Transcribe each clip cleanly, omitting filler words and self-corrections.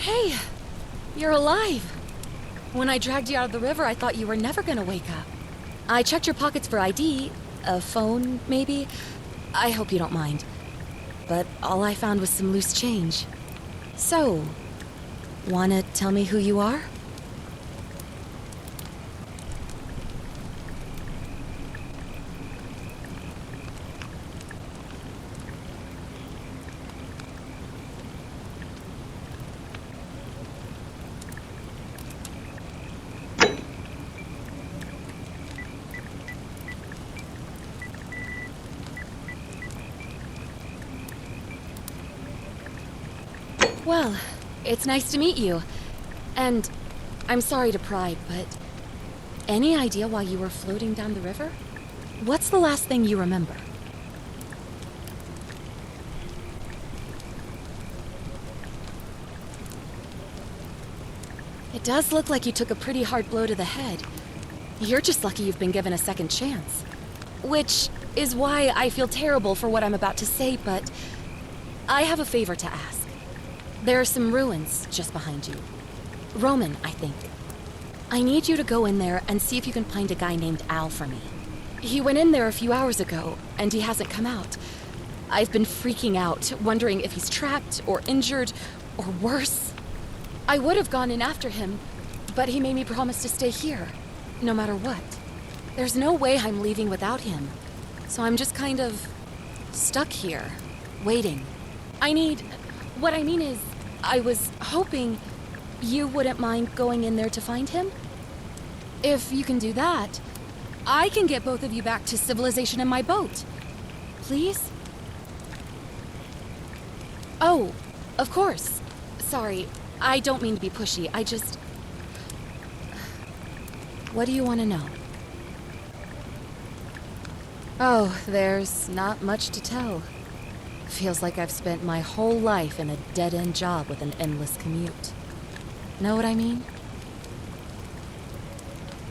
Hey, you're alive. When I dragged you out of the river, I thought you were never gonna wake up. I checked your pockets for ID, a phone, maybe. I hope you don't mind. But all I found was some loose change. So, wanna tell me who you are? Well, it's nice to meet you. And I'm sorry to pry, but any idea why you were floating down the river? What's the last thing you remember? It does look like you took a pretty hard blow to the head. You're just lucky you've been given a second chance. Which is why I feel terrible for what I'm about to say, but I have a favor to ask. There are some ruins just behind you. Roman, I think. I need you to go in there and see if you can find a guy named Al for me. He went in there a few hours ago, and he hasn't come out. I've been freaking out, wondering if he's trapped, or injured, or worse. I would have gone in after him, but he made me promise to stay here, no matter what. There's no way I'm leaving without him, so I'm just kind of stuck here, waiting. What I mean is, I was hoping you wouldn't mind going in there to find him? If you can do that, I can get both of you back to civilization in my boat. Please? Oh, of course. Sorry, I don't mean to be pushy. What do you want to know? Oh, there's not much to tell. Feels like I've spent my whole life in a dead-end job with an endless commute. Know what I mean?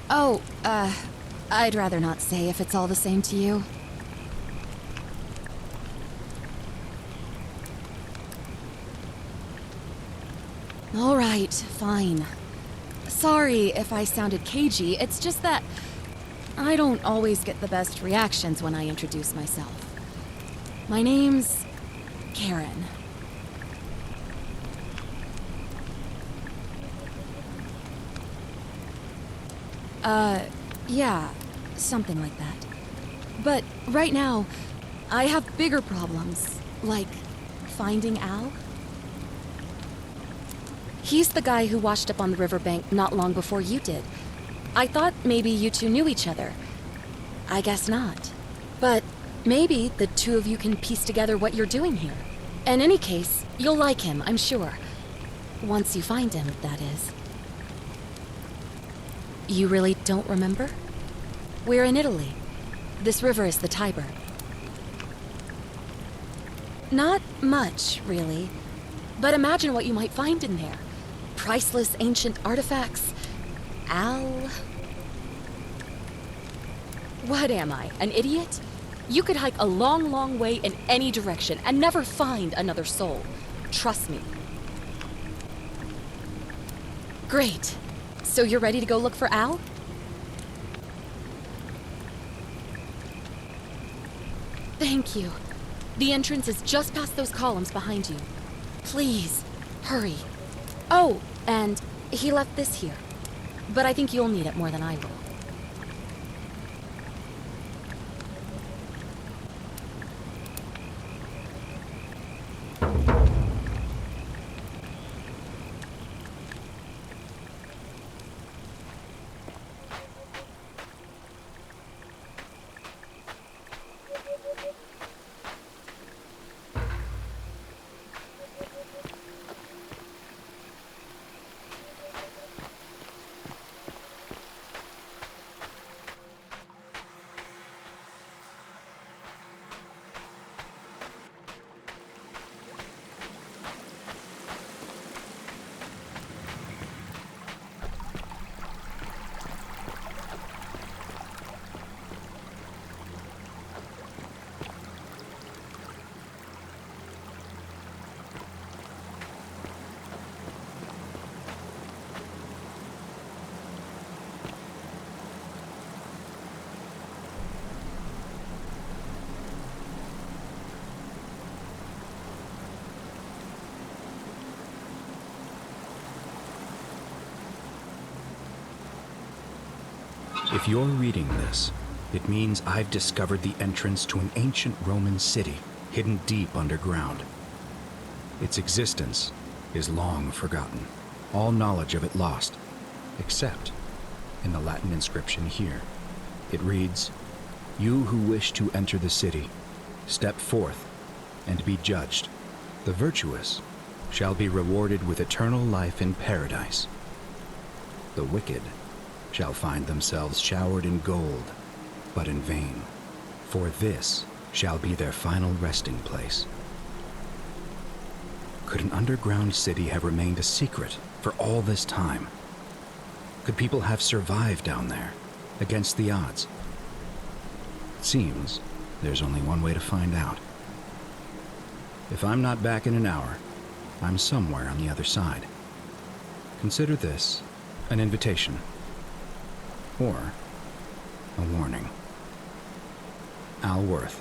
Oh, I'd rather not say if it's all the same to you. All right, fine. Sorry if I sounded cagey, it's just that I don't always get the best reactions when I introduce myself. My name's Karen. Yeah, something like that. But right now, I have bigger problems, like finding Al. He's the guy who washed up on the riverbank not long before you did. I thought maybe you two knew each other. I guess not. But maybe the two of you can piece together what you're doing here. In any case, you'll like him, I'm sure. Once you find him, that is. You really don't remember? We're in Italy. This river is the Tiber. Not much, really. But imagine what you might find in there. Priceless ancient artifacts. Al... What am I, an idiot? You could hike a long, long way in any direction and never find another soul. Trust me. Great. So you're ready to go look for Al? Thank you. The entrance is just past those columns behind you. Please, hurry. Oh, and he left this here. But I think you'll need it more than I will. If you're reading this, it means I've discovered the entrance to an ancient Roman city hidden deep underground. Its existence is long forgotten, all knowledge of it lost, except in the Latin inscription here. It reads, "You who wish to enter the city, step forth and be judged. The virtuous shall be rewarded with eternal life in paradise. The wicked shall find themselves showered in gold, but in vain, for this shall be their final resting place." Could an underground city have remained a secret for all this time? Could people have survived down there, against the odds? It seems there's only one way to find out. If I'm not back in an hour, I'm somewhere on the other side. Consider this an invitation, or a warning. Al Worth.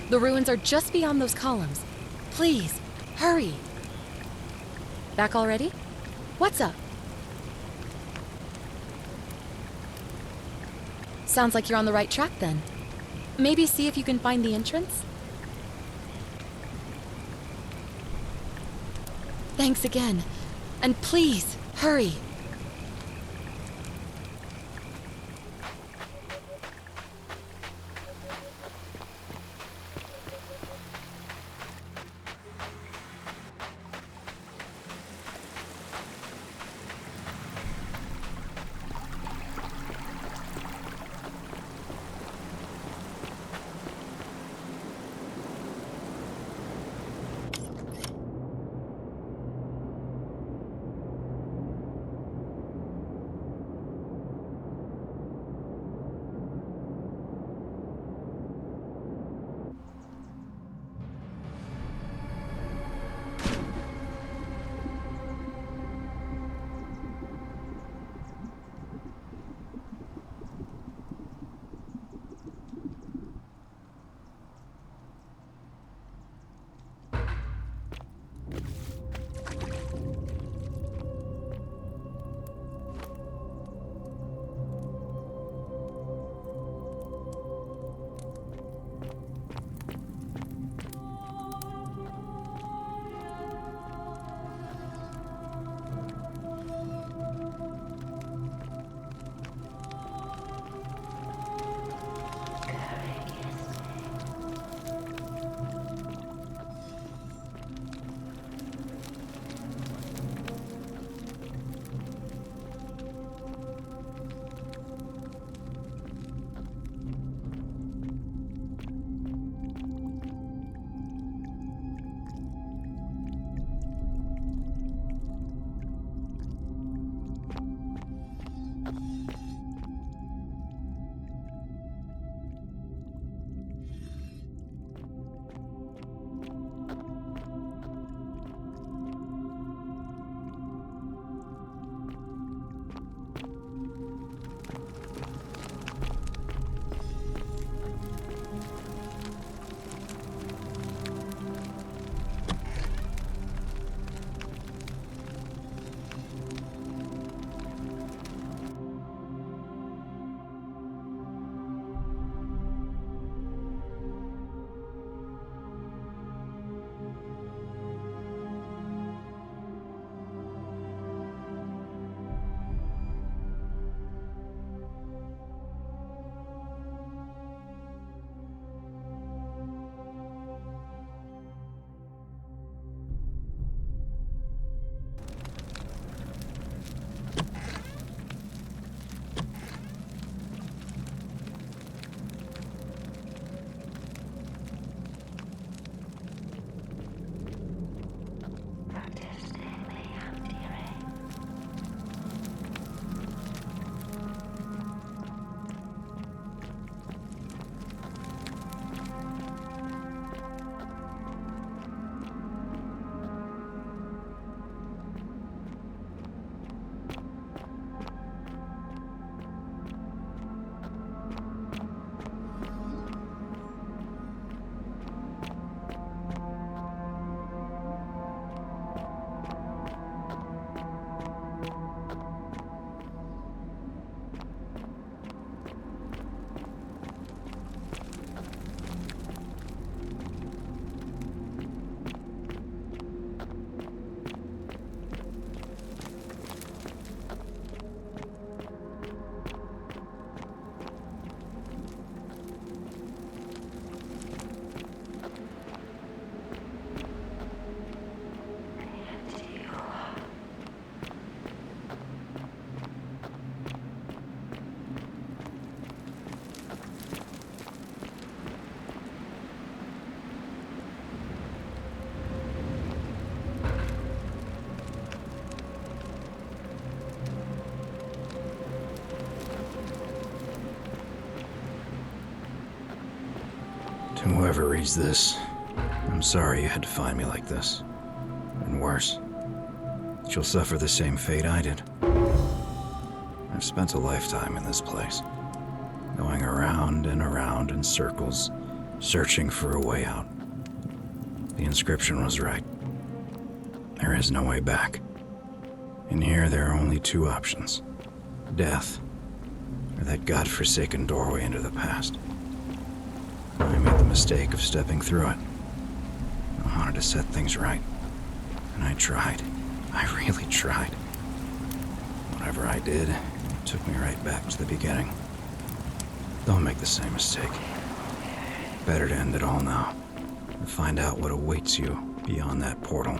The ruins are just beyond those columns. Please, hurry. Back already? What's up? Sounds like you're on the right track then. Maybe see if you can find the entrance? Thanks again. And please, hurry. To whoever reads this, I'm sorry you had to find me like this. And worse, you'll suffer the same fate I did. I've spent a lifetime in this place, going around and around in circles, searching for a way out. The inscription was right. There is no way back. In here, there are only two options: death, or that godforsaken doorway into the past. I made the mistake of stepping through it. I wanted to set things right, and I tried. I really tried. Whatever I did, it took me right back to the beginning. Don't make the same mistake. Better to end it all now, and find out what awaits you beyond that portal.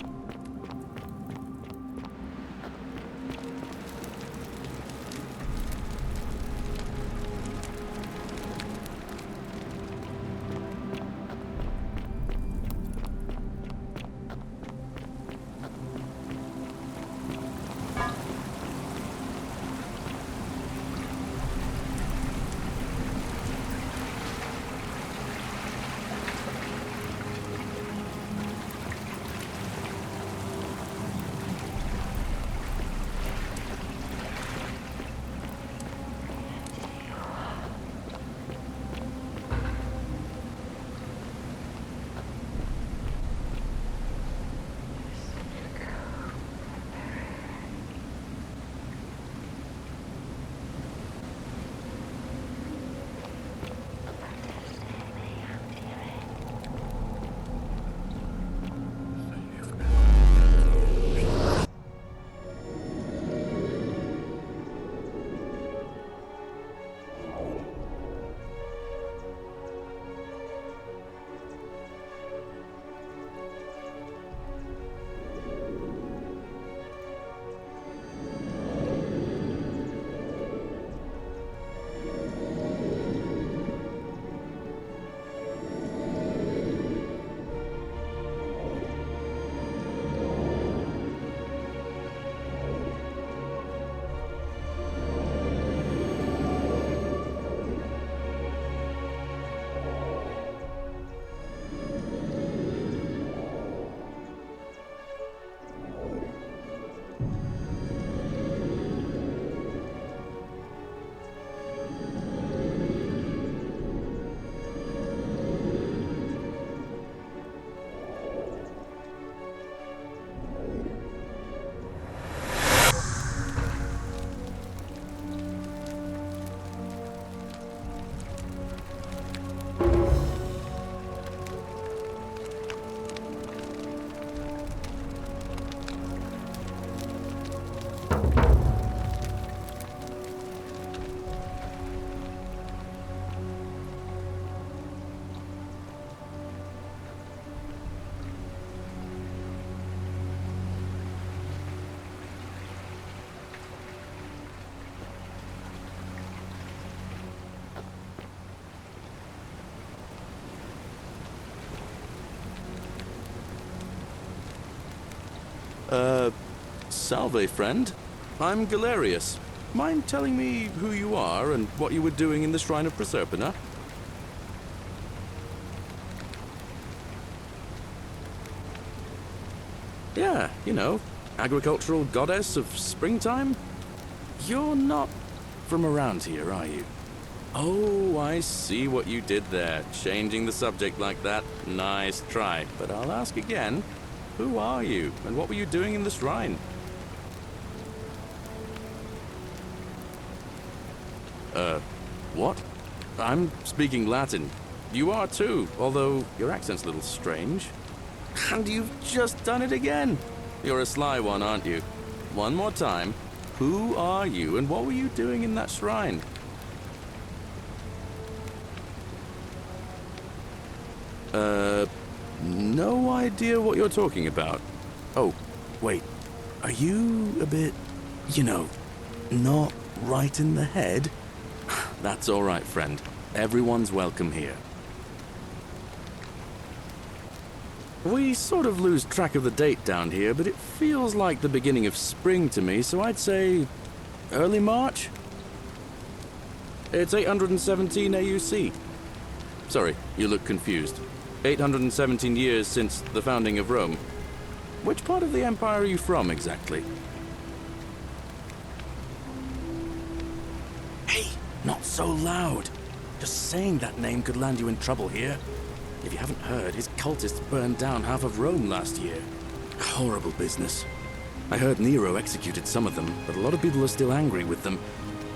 Salve, friend. I'm Galerius. Mind telling me who you are and what you were doing in the Shrine of Proserpina? Yeah, you know, agricultural goddess of springtime? You're not from around here, are you? Oh, I see what you did there, changing the subject like that. Nice try, but I'll ask again. Who are you, and what were you doing in the shrine? What? I'm speaking Latin. You are too, although your accent's a little strange. And you've just done it again. You're a sly one, aren't you? One more time. Who are you, and what were you doing in that shrine? No idea what you're talking about. Oh, wait. Are you a bit, not right in the head? That's all right, friend. Everyone's welcome here. We sort of lose track of the date down here, but it feels like the beginning of spring to me, so I'd say early March? It's 817 AUC. Sorry, you look confused. 817 years since the founding of Rome. Which part of the Empire are you from, exactly? Hey, not so loud. Just saying that name could land you in trouble here. If you haven't heard, his cultists burned down half of Rome last year. Horrible business. I heard Nero executed some of them, but a lot of people are still angry with them,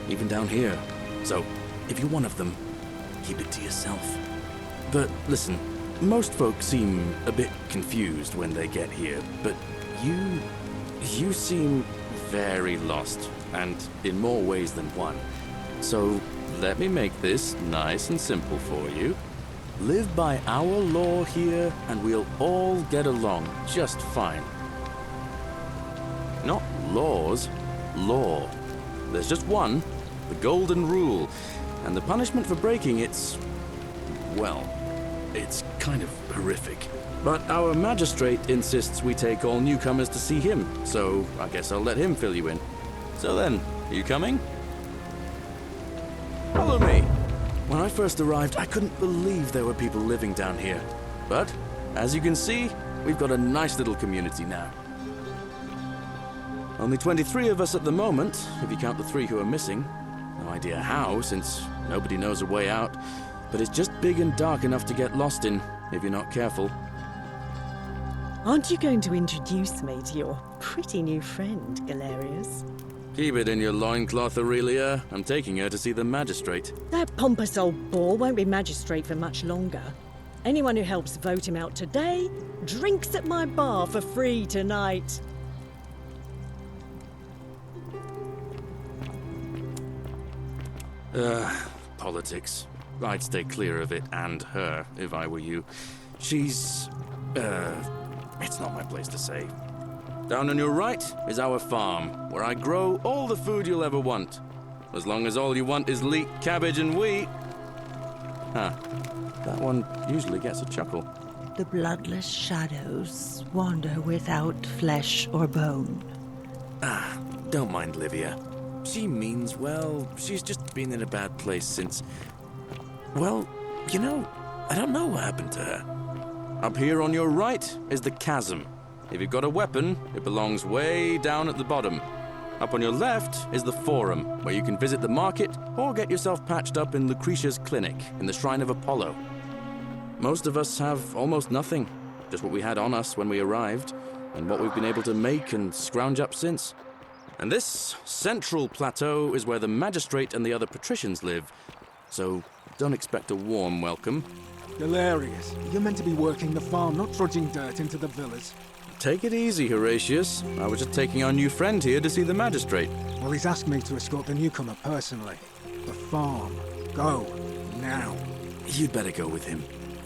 even down here. So, if you're one of them, keep it to yourself. But listen, most folks seem a bit confused when they get here, but you seem very lost, and in more ways than one. So, let me make this nice and simple for you. Live by our law here, and we'll all get along just fine. Not laws, law. There's just one, the Golden Rule, and the punishment for breaking it's, well, it's kind of horrific. But our magistrate insists we take all newcomers to see him, so I guess I'll let him fill you in. So then, you coming? Follow me. When I first arrived, I couldn't believe there were people living down here. But, as you can see, we've got a nice little community now. Only 23 of us at the moment, if you count the 3 who are missing. No idea how, since nobody knows a way out. But it's just big and dark enough to get lost in, if you're not careful. Aren't you going to introduce me to your pretty new friend, Galerius? Keep it in your loincloth, Aurelia. I'm taking her to see the magistrate. That pompous old bore won't be magistrate for much longer. Anyone who helps vote him out today drinks at my bar for free tonight. Politics. I'd stay clear of it and her if I were you. She's, it's not my place to say. Down on your right is our farm, where I grow all the food you'll ever want. As long as all you want is leek, cabbage, and wheat. Huh. That one usually gets a chuckle. The bloodless shadows wander without flesh or bone. Don't mind Livia. She means well. She's just been in a bad place since... Well, you know, I don't know what happened to her. Up here on your right is the chasm. If you've got a weapon, it belongs way down at the bottom. Up on your left is the Forum, where you can visit the market or get yourself patched up in Lucretia's clinic in the Shrine of Apollo. Most of us have almost nothing, just what we had on us when we arrived, and what we've been able to make and scrounge up since. And this central plateau is where the magistrate and the other patricians live, so don't expect a warm welcome. Galerius, you're meant to be working the farm, not trudging dirt into the villas. Take it easy, Horatius. I was just taking our new friend here to see the magistrate. Well, he's asked me to escort the newcomer personally. The farm. Go. Now. You'd better go with him.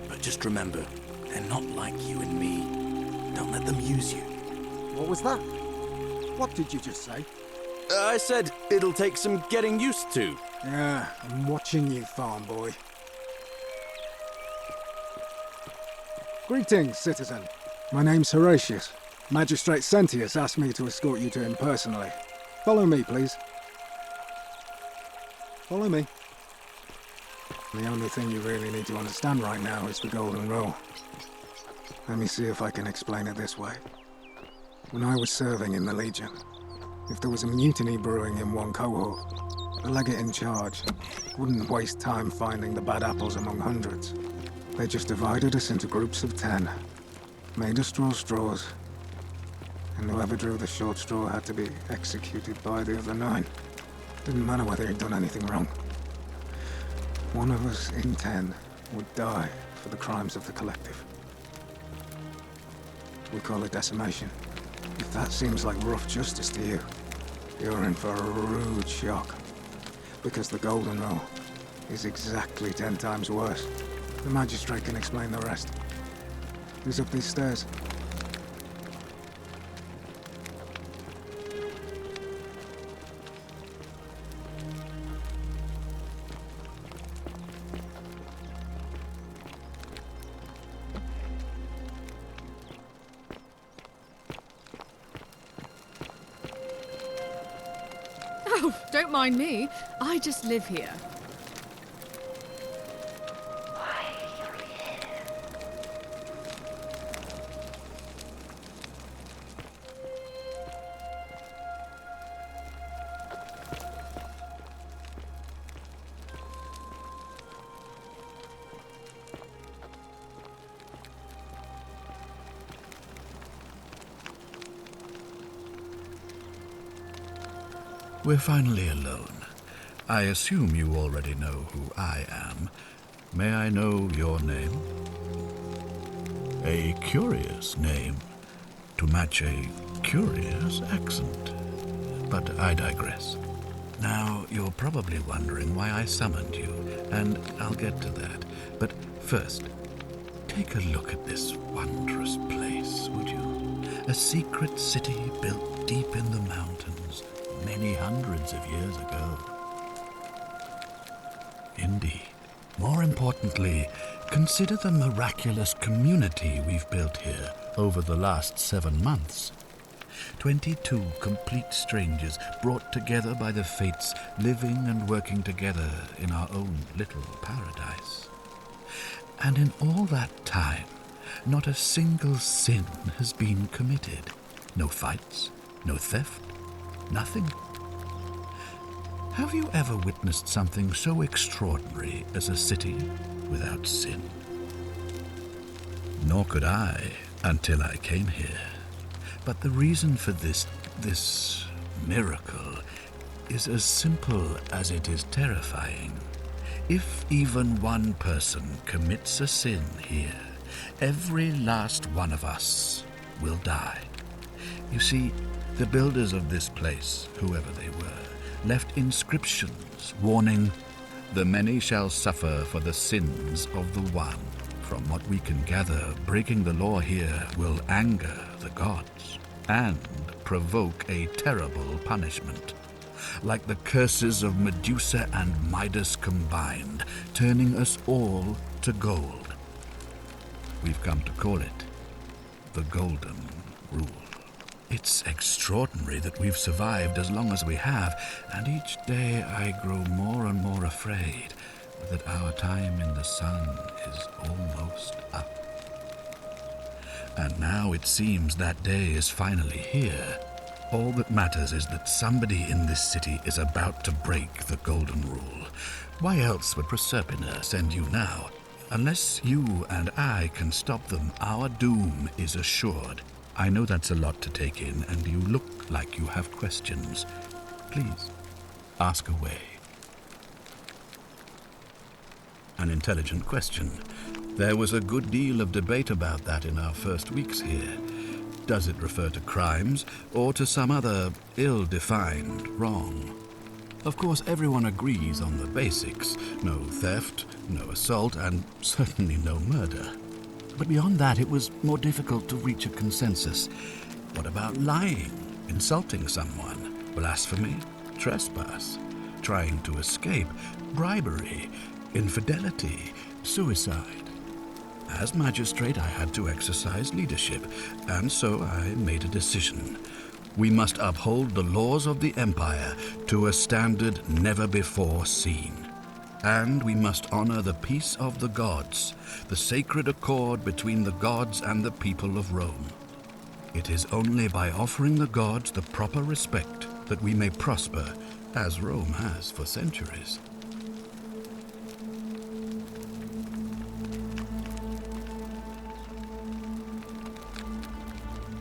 But just remember, they're not like you and me. Don't let them use you. What was that? What did you just say? I said it'll take some getting used to. Yeah, I'm watching you, farm boy. Greetings, citizen. My name's Horatius. Magistrate Sentius asked me to escort you to him personally. Follow me, please. Follow me. The only thing you really need to understand right now is the Golden Rule. Let me see if I can explain it this way. When I was serving in the Legion, if there was a mutiny brewing in one cohort, the legate in charge wouldn't waste time finding the bad apples among hundreds. They just divided us into groups of 10. Made us draw straws, and whoever drew the short straw had to be executed by the other 9. Didn't matter whether he'd done anything wrong. One of us in 10 would die for the crimes of the collective. We call it decimation. If that seems like rough justice to you, you're in for a rude shock. Because the Golden Rule is exactly 10 times worse. The magistrate can explain the rest. Who's up these stairs? Oh, don't mind me. I just live here. Why We're finally alone. I assume you already know who I am. May I know your name? A curious name, to match a curious accent. But I digress. Now, you're probably wondering why I summoned you, and I'll get to that. But first, take a look at this wondrous place, would you? A secret city built deep in the mountains many hundreds of years ago. Indeed. More importantly, consider the miraculous community we've built here over the last 7 months. 22 complete strangers brought together by the fates, living and working together in our own little paradise. And in all that time, not a single sin has been committed. No fights, no theft, nothing. Have you ever witnessed something so extraordinary as a city without sin? Nor could I until I came here. But the reason for this miracle is as simple as it is terrifying. If even one person commits a sin here, every last one of us will die. You see, the builders of this place, whoever they were, left inscriptions warning, "The many shall suffer for the sins of the one." From what we can gather, breaking the law here will anger the gods and provoke a terrible punishment. Like the curses of Medusa and Midas combined, turning us all to gold. We've come to call it the Golden Rule. It's extraordinary that we've survived as long as we have, and each day I grow more and more afraid that our time in the sun is almost up. And now it seems that day is finally here. All that matters is that somebody in this city is about to break the Golden Rule. Why else would Proserpina send you now? Unless you and I can stop them, our doom is assured. I know that's a lot to take in, and you look like you have questions. Please, ask away. An intelligent question. There was a good deal of debate about that in our first weeks here. Does it refer to crimes, or to some other ill-defined wrong? Of course, everyone agrees on the basics. No theft, no assault, and certainly no murder. But beyond that, it was more difficult to reach a consensus. What about lying, insulting someone, blasphemy, trespass, trying to escape, bribery, infidelity, suicide? As magistrate, I had to exercise leadership, and so I made a decision. We must uphold the laws of the Empire to a standard never before seen. And we must honor the peace of the gods, the sacred accord between the gods and the people of Rome. It is only by offering the gods the proper respect that we may prosper, as Rome has for centuries.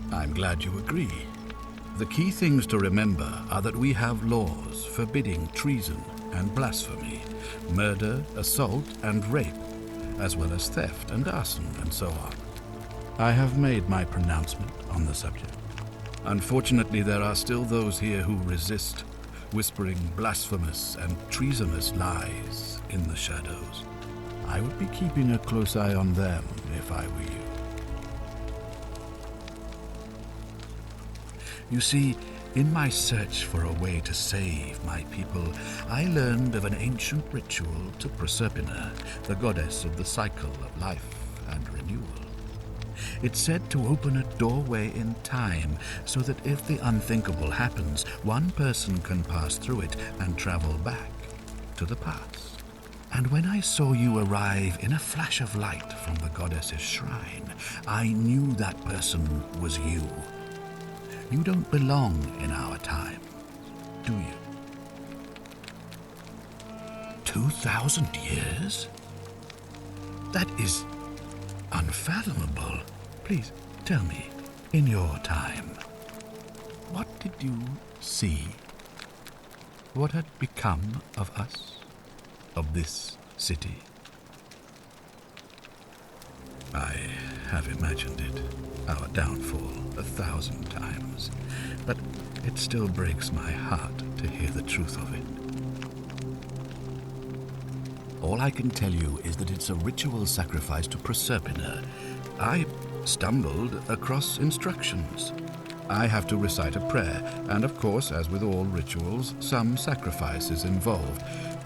I'm glad you agree. The key things to remember are that we have laws forbidding treason and blasphemy, murder, assault, and rape, as well as theft and arson and so on. I have made my pronouncement on the subject. Unfortunately, there are still those here who resist, whispering blasphemous and treasonous lies in the shadows. I would be keeping a close eye on them if I were you. You see, in my search for a way to save my people, I learned of an ancient ritual to Proserpina, the goddess of the cycle of life and renewal. It's said to open a doorway in time so that if the unthinkable happens, one person can pass through it and travel back to the past. And when I saw you arrive in a flash of light from the goddess's shrine, I knew that person was you. You don't belong in our time, do you? 2,000 years? That is unfathomable. Please, tell me, in your time, what did you see? what had become of us, of this city? I have imagined it, our downfall, 1,000 times, but it still breaks my heart to hear the truth of it. All I can tell you is that it's a ritual sacrifice to Proserpina. I stumbled across instructions. I have to recite a prayer, and of course, as with all rituals, some sacrifice is involved.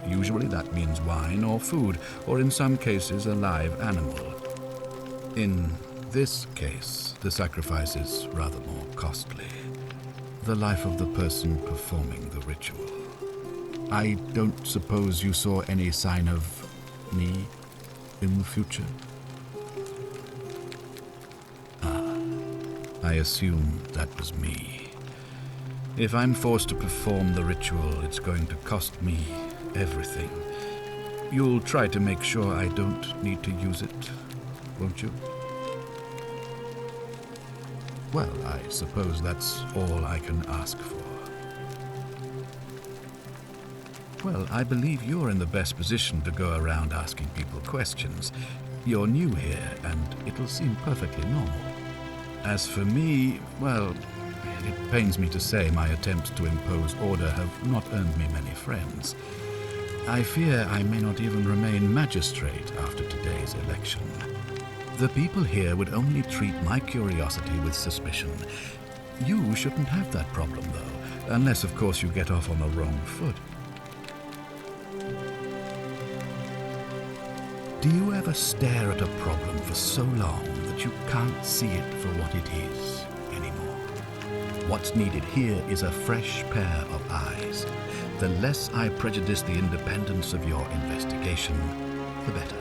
Usually that means wine or food, or in some cases a live animal. In this case, the sacrifice is rather more costly. The life of the person performing the ritual. I don't suppose you saw any sign of me in the future? I assume that was me. If I'm forced to perform the ritual, it's going to cost me everything. You'll try to make sure I don't need to use it, won't you? Well, I suppose that's all I can ask for. Well, I believe you're in the best position to go around asking people questions. You're new here, and it'll seem perfectly normal. As for me, well, it pains me to say my attempts to impose order have not earned me many friends. I fear I may not even remain magistrate after today's election. The people here would only treat my curiosity with suspicion. You shouldn't have that problem, though, unless, of course, you get off on the wrong foot. Do you ever stare at a problem for so long that you can't see it for what it is anymore? What's needed here is a fresh pair of eyes. The less I prejudice the independence of your investigation, the better.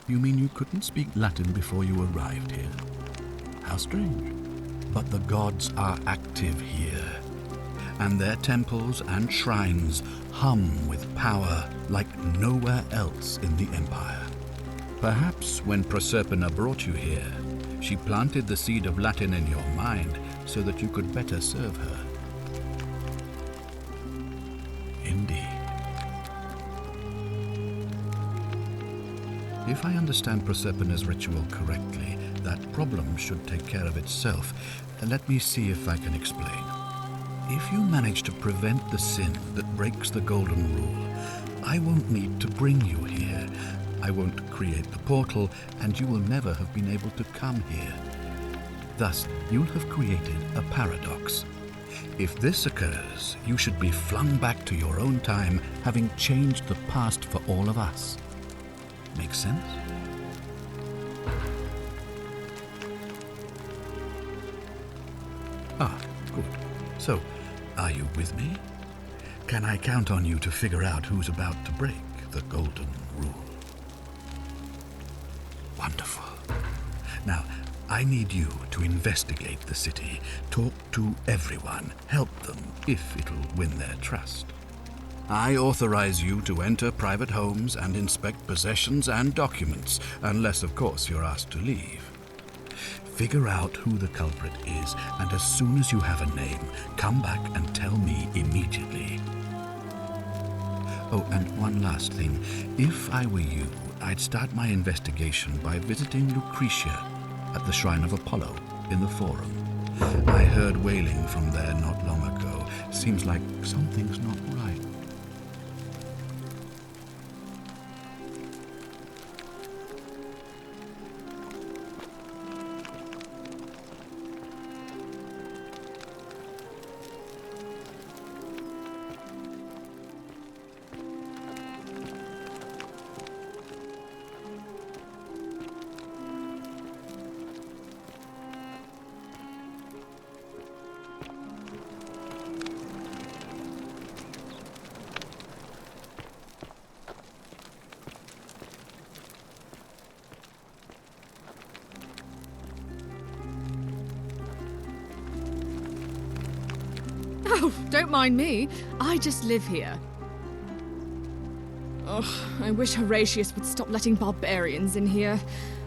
You mean you couldn't speak Latin before you arrived here? How strange. But the gods are active here, and their temples and shrines hum with power like nowhere else in the Empire. Perhaps when Proserpina brought you here, she planted the seed of Latin in your mind so that you could better serve her. Indeed. If I understand Proserpina's ritual correctly, that problem should take care of itself. Let me see if I can explain. If you manage to prevent the sin that breaks the Golden Rule, I won't need to bring you here. I won't create the portal, and you will never have been able to come here. Thus, you'll have created a paradox. If this occurs, you should be flung back to your own time, having changed the past for all of us. Make sense? Ah, good. So, are you with me? Can I count on you to figure out who's about to break the Golden Rule? Wonderful. Now, I need you to investigate the city, talk to everyone, help them if it'll win their trust. I authorize you to enter private homes and inspect possessions and documents, unless, of course, you're asked to leave. Figure out who the culprit is, and as soon as you have a name, come back and tell me immediately. Oh, and one last thing. If I were you, I'd start my investigation by visiting Lucretia at the Shrine of Apollo in the Forum. I heard wailing from there not long ago. Seems like something's not right. Oh, don't mind me. I just live here. Ugh, I wish Horatius would stop letting barbarians in here.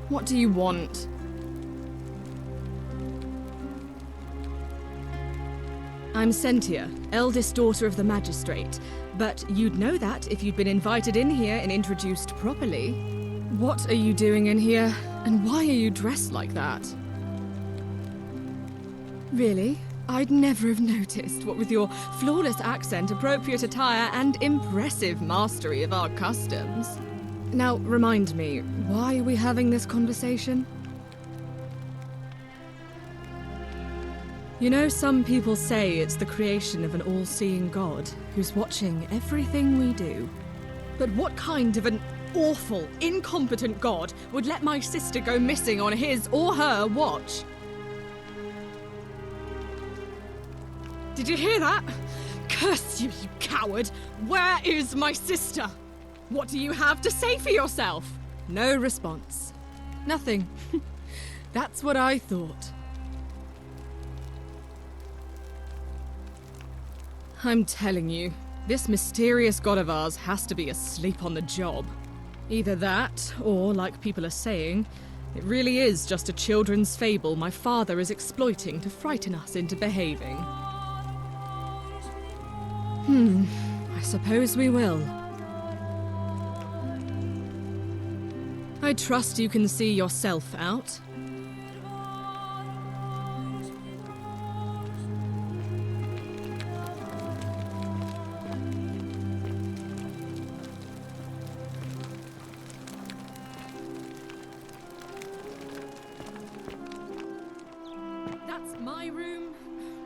What do you want? I'm Sentia, eldest daughter of the Magistrate. But you'd know that if you'd been invited in here and introduced properly. What are you doing in here? And why are you dressed like that? Really? I'd never have noticed, what with your flawless accent, appropriate attire, and impressive mastery of our customs. Now, remind me, why are we having this conversation? You know, some people say it's the creation of an all-seeing God who's watching everything we do. But what kind of an awful, incompetent God would let my sister go missing on his or her watch? Did you hear that? Curse you, you coward! Where is my sister? What do you have to say for yourself? No response. Nothing. That's what I thought. I'm telling you, this mysterious god of ours has to be asleep on the job. Either that, or, like people are saying, it really is just a children's fable my father is exploiting to frighten us into behaving. I suppose we will. I trust you can see yourself out. That's my room.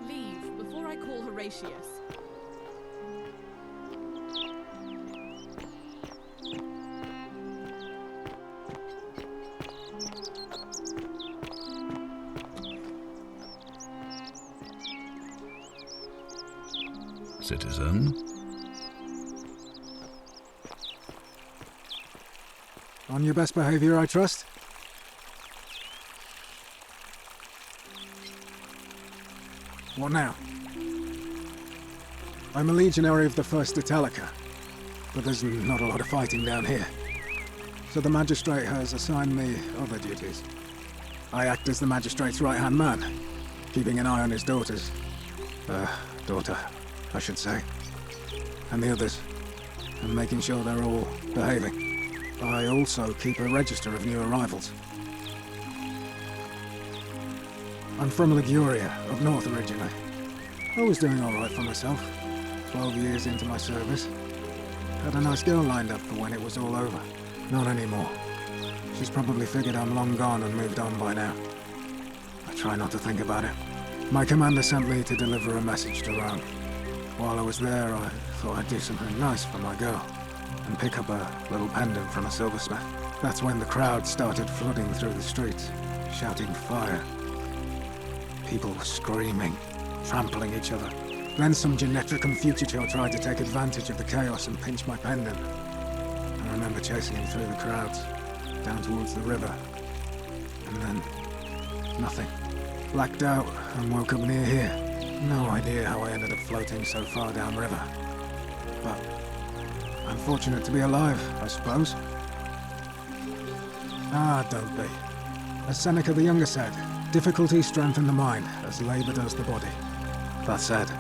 Leave before I call Horatius. Citizen? On your best behavior, I trust? What now? I'm a legionary of the 1st Italica, but there's not a lot of fighting down here. So the Magistrate has assigned me other duties. I act as the Magistrate's right-hand man, keeping an eye on his daughters. Daughter, I should say. And the others, and making sure they're all behaving. I also keep a register of new arrivals. I'm from Liguria, up north originally. I was doing alright for myself, 12 years into my service. Had a nice girl lined up for when it was all over. Not anymore. She's probably figured I'm long gone and moved on by now. I try not to think about it. My commander sent me to deliver a message to Rome. While I was there, I thought I'd do something nice for my girl, and pick up a little pendant from a silversmith. That's when the crowd started flooding through the streets, shouting fire. People were screaming, trampling each other. Then some Genetricum Fugitil tried to take advantage of the chaos and pinch my pendant. I remember chasing him through the crowds, down towards the river. And then, nothing. Blacked out and woke up near here. No idea how I ended up floating so far downriver. But I'm fortunate to be alive, I suppose. Ah, don't be. As Seneca the Younger said, difficulty strengthens the mind, as labor does the body. That said,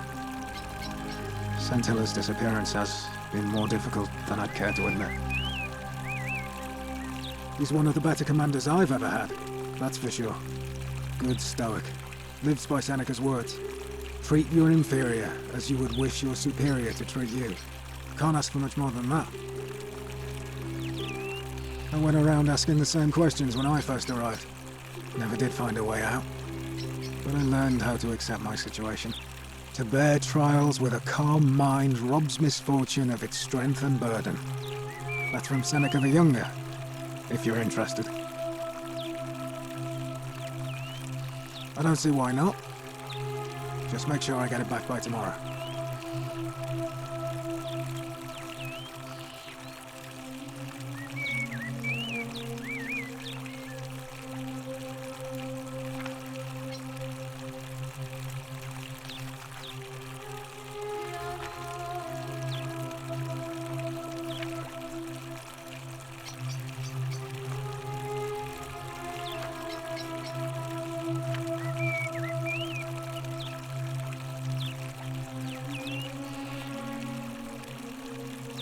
Sentilla's disappearance has been more difficult than I'd care to admit. He's one of the better commanders I've ever had, that's for sure. Good stoic. Lives by Seneca's words. Treat your inferior as you would wish your superior to treat you. Can't ask for much more than that. I went around asking the same questions when I first arrived. Never did find a way out. But I learned how to accept my situation. To bear trials with a calm mind robs misfortune of its strength and burden. That's from Seneca the Younger, if you're interested. I don't see why not. Just make sure I get it back by tomorrow.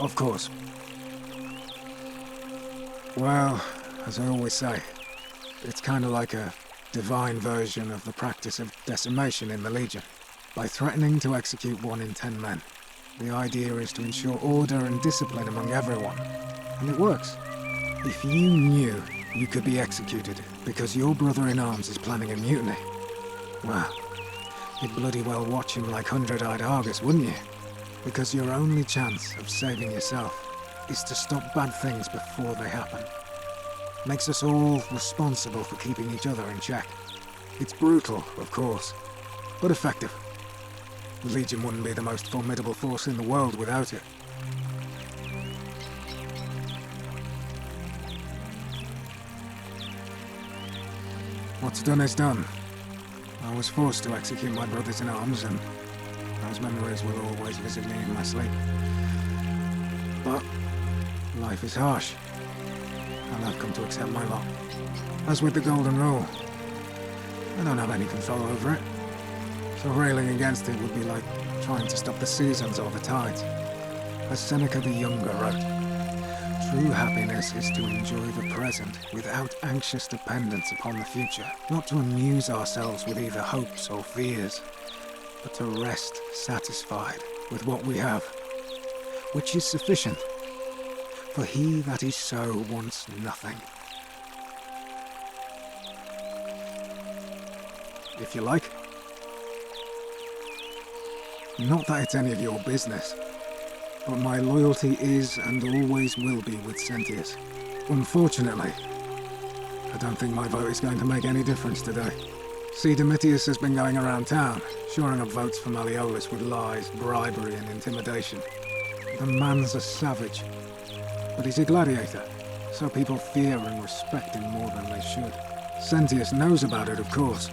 Of course. Well, as I always say, it's kind of like a divine version of the practice of decimation in the Legion. By threatening to execute 1 in 10 men, the idea is to ensure order and discipline among everyone. And it works. If you knew you could be executed because your brother-in-arms is planning a mutiny, well, you'd bloody well watch him like 100-eyed Argus, wouldn't you? Because your only chance of saving yourself is to stop bad things before they happen. Makes us all responsible for keeping each other in check. It's brutal, of course, but effective. The Legion wouldn't be the most formidable force in the world without it. What's done is done. I was forced to execute my brothers-in-arms, and those memories will always visit me in my sleep. But life is harsh, and I've come to accept my lot. As with the Golden Rule, I don't have any control over it, so railing against it would be like trying to stop the seasons or the tides. As Seneca the Younger wrote, true happiness is to enjoy the present without anxious dependence upon the future, not to amuse ourselves with either hopes or fears, but to rest satisfied with what we have, which is sufficient. For he that is so wants nothing. If you like. Not that it's any of your business, but my loyalty is and always will be with Sentius. Unfortunately, I don't think my vote is going to make any difference today. See, Domitius has been going around town, shoring up votes for Malleolus with lies, bribery and intimidation. The man's a savage, but he's a gladiator, so people fear and respect him more than they should. Sentius knows about it, of course,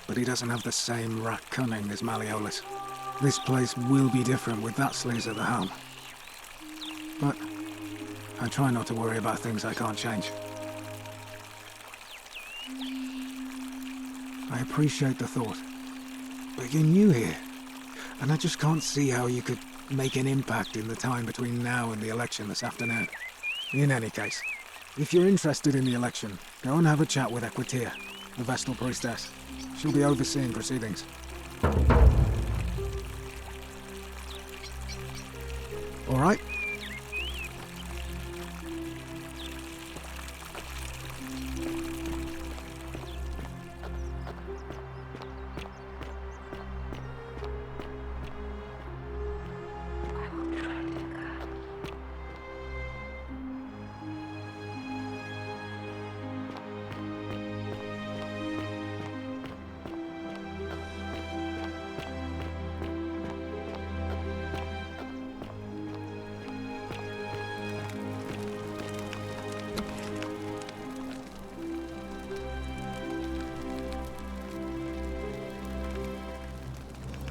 but he doesn't have the same rat cunning as Malleolus. This place will be different with that sleaze at the helm. But I try not to worry about things I can't change. I appreciate the thought, but you're new here, and I just can't see how you could make an impact in the time between now and the election this afternoon. In any case, if you're interested in the election, go and have a chat with Equitia, the Vestal Priestess. She'll be overseeing proceedings. All right?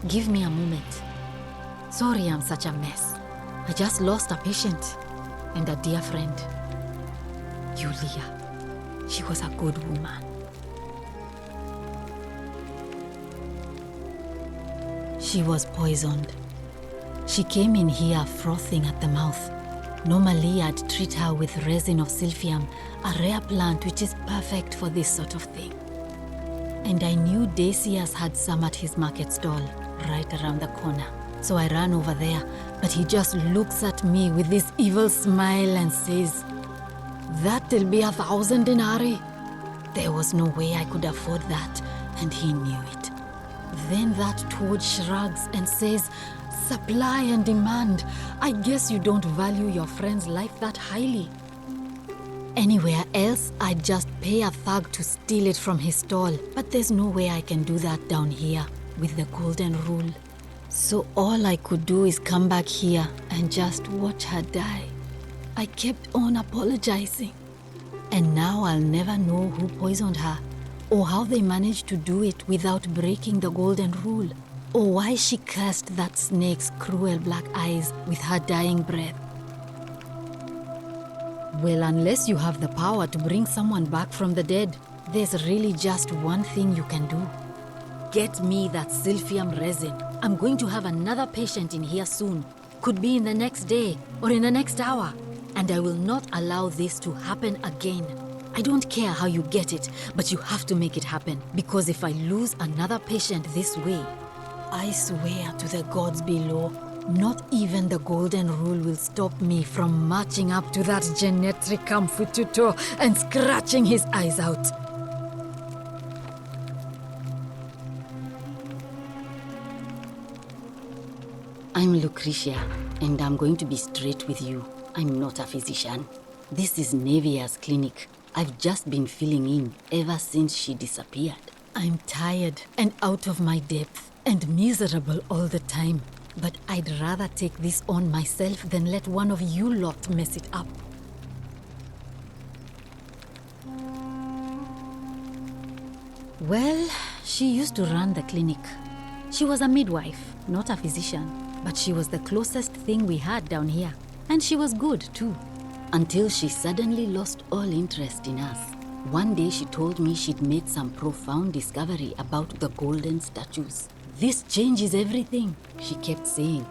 Give me a moment. Sorry I'm such a mess. I just lost a patient and a dear friend. Yulia. She was a good woman. She was poisoned. She came in here frothing at the mouth. Normally I'd treat her with resin of silphium, a rare plant which is perfect for this sort of thing. And I knew Decius had some at his market stall, right around the corner. So I ran over there, but he just looks at me with this evil smile and says, "That'll be 1,000 denarii." There was no way I could afford that, and he knew it. Then that toad shrugs and says, "Supply and demand. I guess you don't value your friend's life that highly." Anywhere else, I'd just pay a thug to steal it from his stall, but there's no way I can do that down here with the Golden Rule. So all I could do is come back here and just watch her die. I kept on apologizing. And now I'll never know who poisoned her, or how they managed to do it without breaking the Golden Rule, or why she cursed that snake's cruel black eyes with her dying breath. Well, unless you have the power to bring someone back from the dead, there's really just one thing you can do. Get me that silphium resin. I'm going to have another patient in here soon. could be in the next day or in the next hour. And I will not allow this to happen again. I don't care how you get it, but you have to make it happen. Because if I lose another patient this way, I swear to the gods below, not even the golden rule will stop me from marching up to that Genetricum Fututo and scratching his eyes out. I'm Lucretia, and I'm going to be straight with you. I'm not a physician. This is Nevia's clinic. I've just been filling in ever since she disappeared. I'm tired and out of my depth and miserable all the time. But I'd rather take this on myself than let one of you lot mess it up. Well, she used to run the clinic. She was a midwife, not a physician, but she was the closest thing we had down here. And she was good, too. Until she suddenly lost all interest in us. One day she told me she'd made some profound discovery about the golden statues. This changes everything, she kept saying.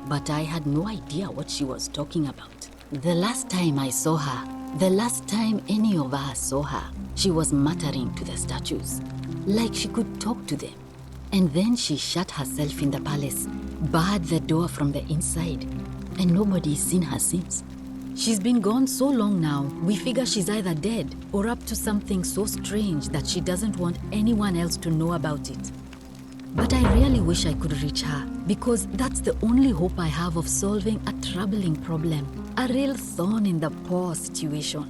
But I had no idea what she was talking about. The last time I saw her, the last time any of us saw her, she was muttering to the statues, like she could talk to them. And then she shut herself in the palace, barred the door from the inside, and nobody's seen her since. She's been gone so long now, we figure she's either dead or up to something so strange that she doesn't want anyone else to know about it. But I really wish I could reach her, because that's the only hope I have of solving a troubling problem, a real thorn in the paw situation.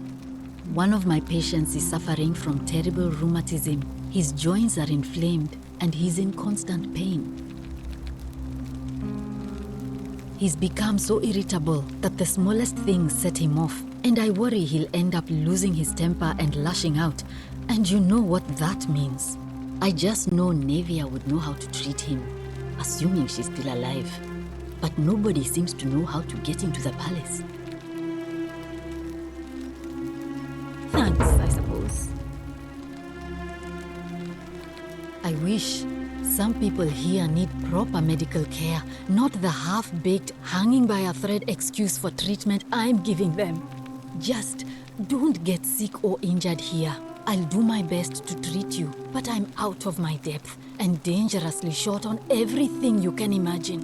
One of my patients is suffering from terrible rheumatism. His joints are inflamed and he's in constant pain. He's become so irritable that the smallest things set him off, and I worry he'll end up losing his temper and lashing out, and you know what that means. I just know Nevia would know how to treat him, assuming she's still alive. But nobody seems to know how to get into the palace. Thanks, I suppose. I wish. Some people here need proper medical care, not the half-baked, hanging by a thread excuse for treatment I'm giving them. Just don't get sick or injured here. I'll do my best to treat you, but I'm out of my depth and dangerously short on everything you can imagine.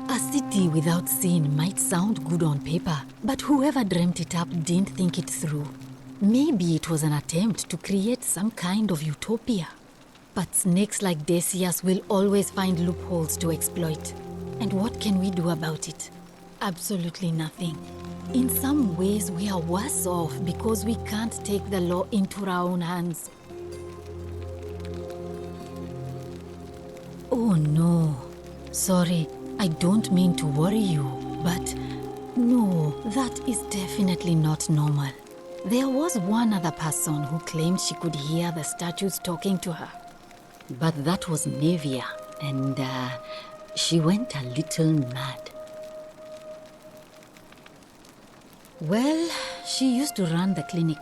A city without sin might sound good on paper, but whoever dreamt it up didn't think it through. Maybe it was an attempt to create some kind of utopia. But snakes like Decius will always find loopholes to exploit. And what can we do about it? Absolutely nothing. In some ways, we are worse off because we can't take the law into our own hands. Oh no. Sorry, I don't mean to worry you, but no, that is definitely not normal. There was one other person who claimed she could hear the statues talking to her. But that was Nevia, and she went a little mad. Well, she used to run the clinic.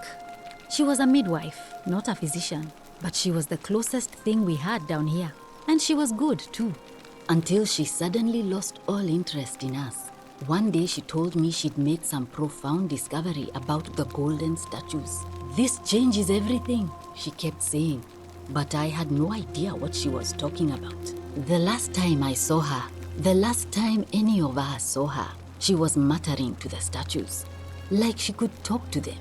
She was a midwife, not a physician, but she was the closest thing we had down here. And she was good, too. Until she suddenly lost all interest in us. One day she told me she'd made some profound discovery about the golden statues. This changes everything, she kept saying. But I had no idea what she was talking about. The last time I saw her, the last time any of us saw her, she was muttering to the statues, like she could talk to them.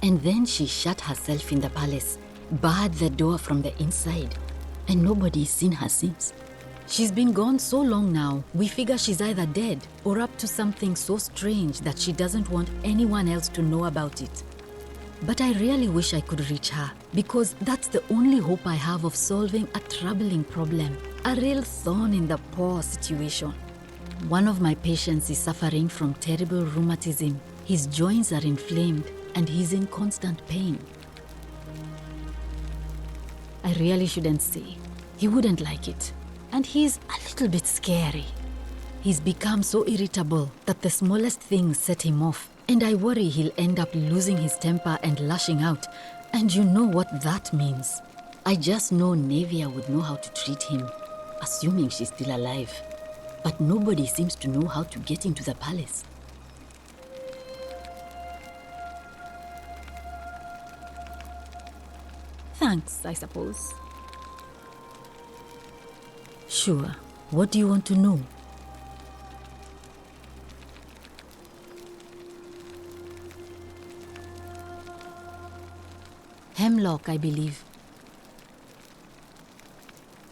And then she shut herself in the palace, barred the door from the inside, and nobody's seen her since. She's been gone so long now, we figure she's either dead or up to something so strange that she doesn't want anyone else to know about it. But I really wish I could reach her, because that's the only hope I have of solving a troubling problem, a real thorn in the paw situation. One of my patients is suffering from terrible rheumatism. His joints are inflamed and he's in constant pain. I really shouldn't say. He wouldn't like it. And he's a little bit scary. He's become so irritable that the smallest things set him off. And I worry he'll end up losing his temper and lashing out. And you know what that means. I just know Nevia would know how to treat him, assuming she's still alive. but nobody seems to know how to get into the palace. Thanks, I suppose. Sure. What do you want to know? Hemlock, I believe.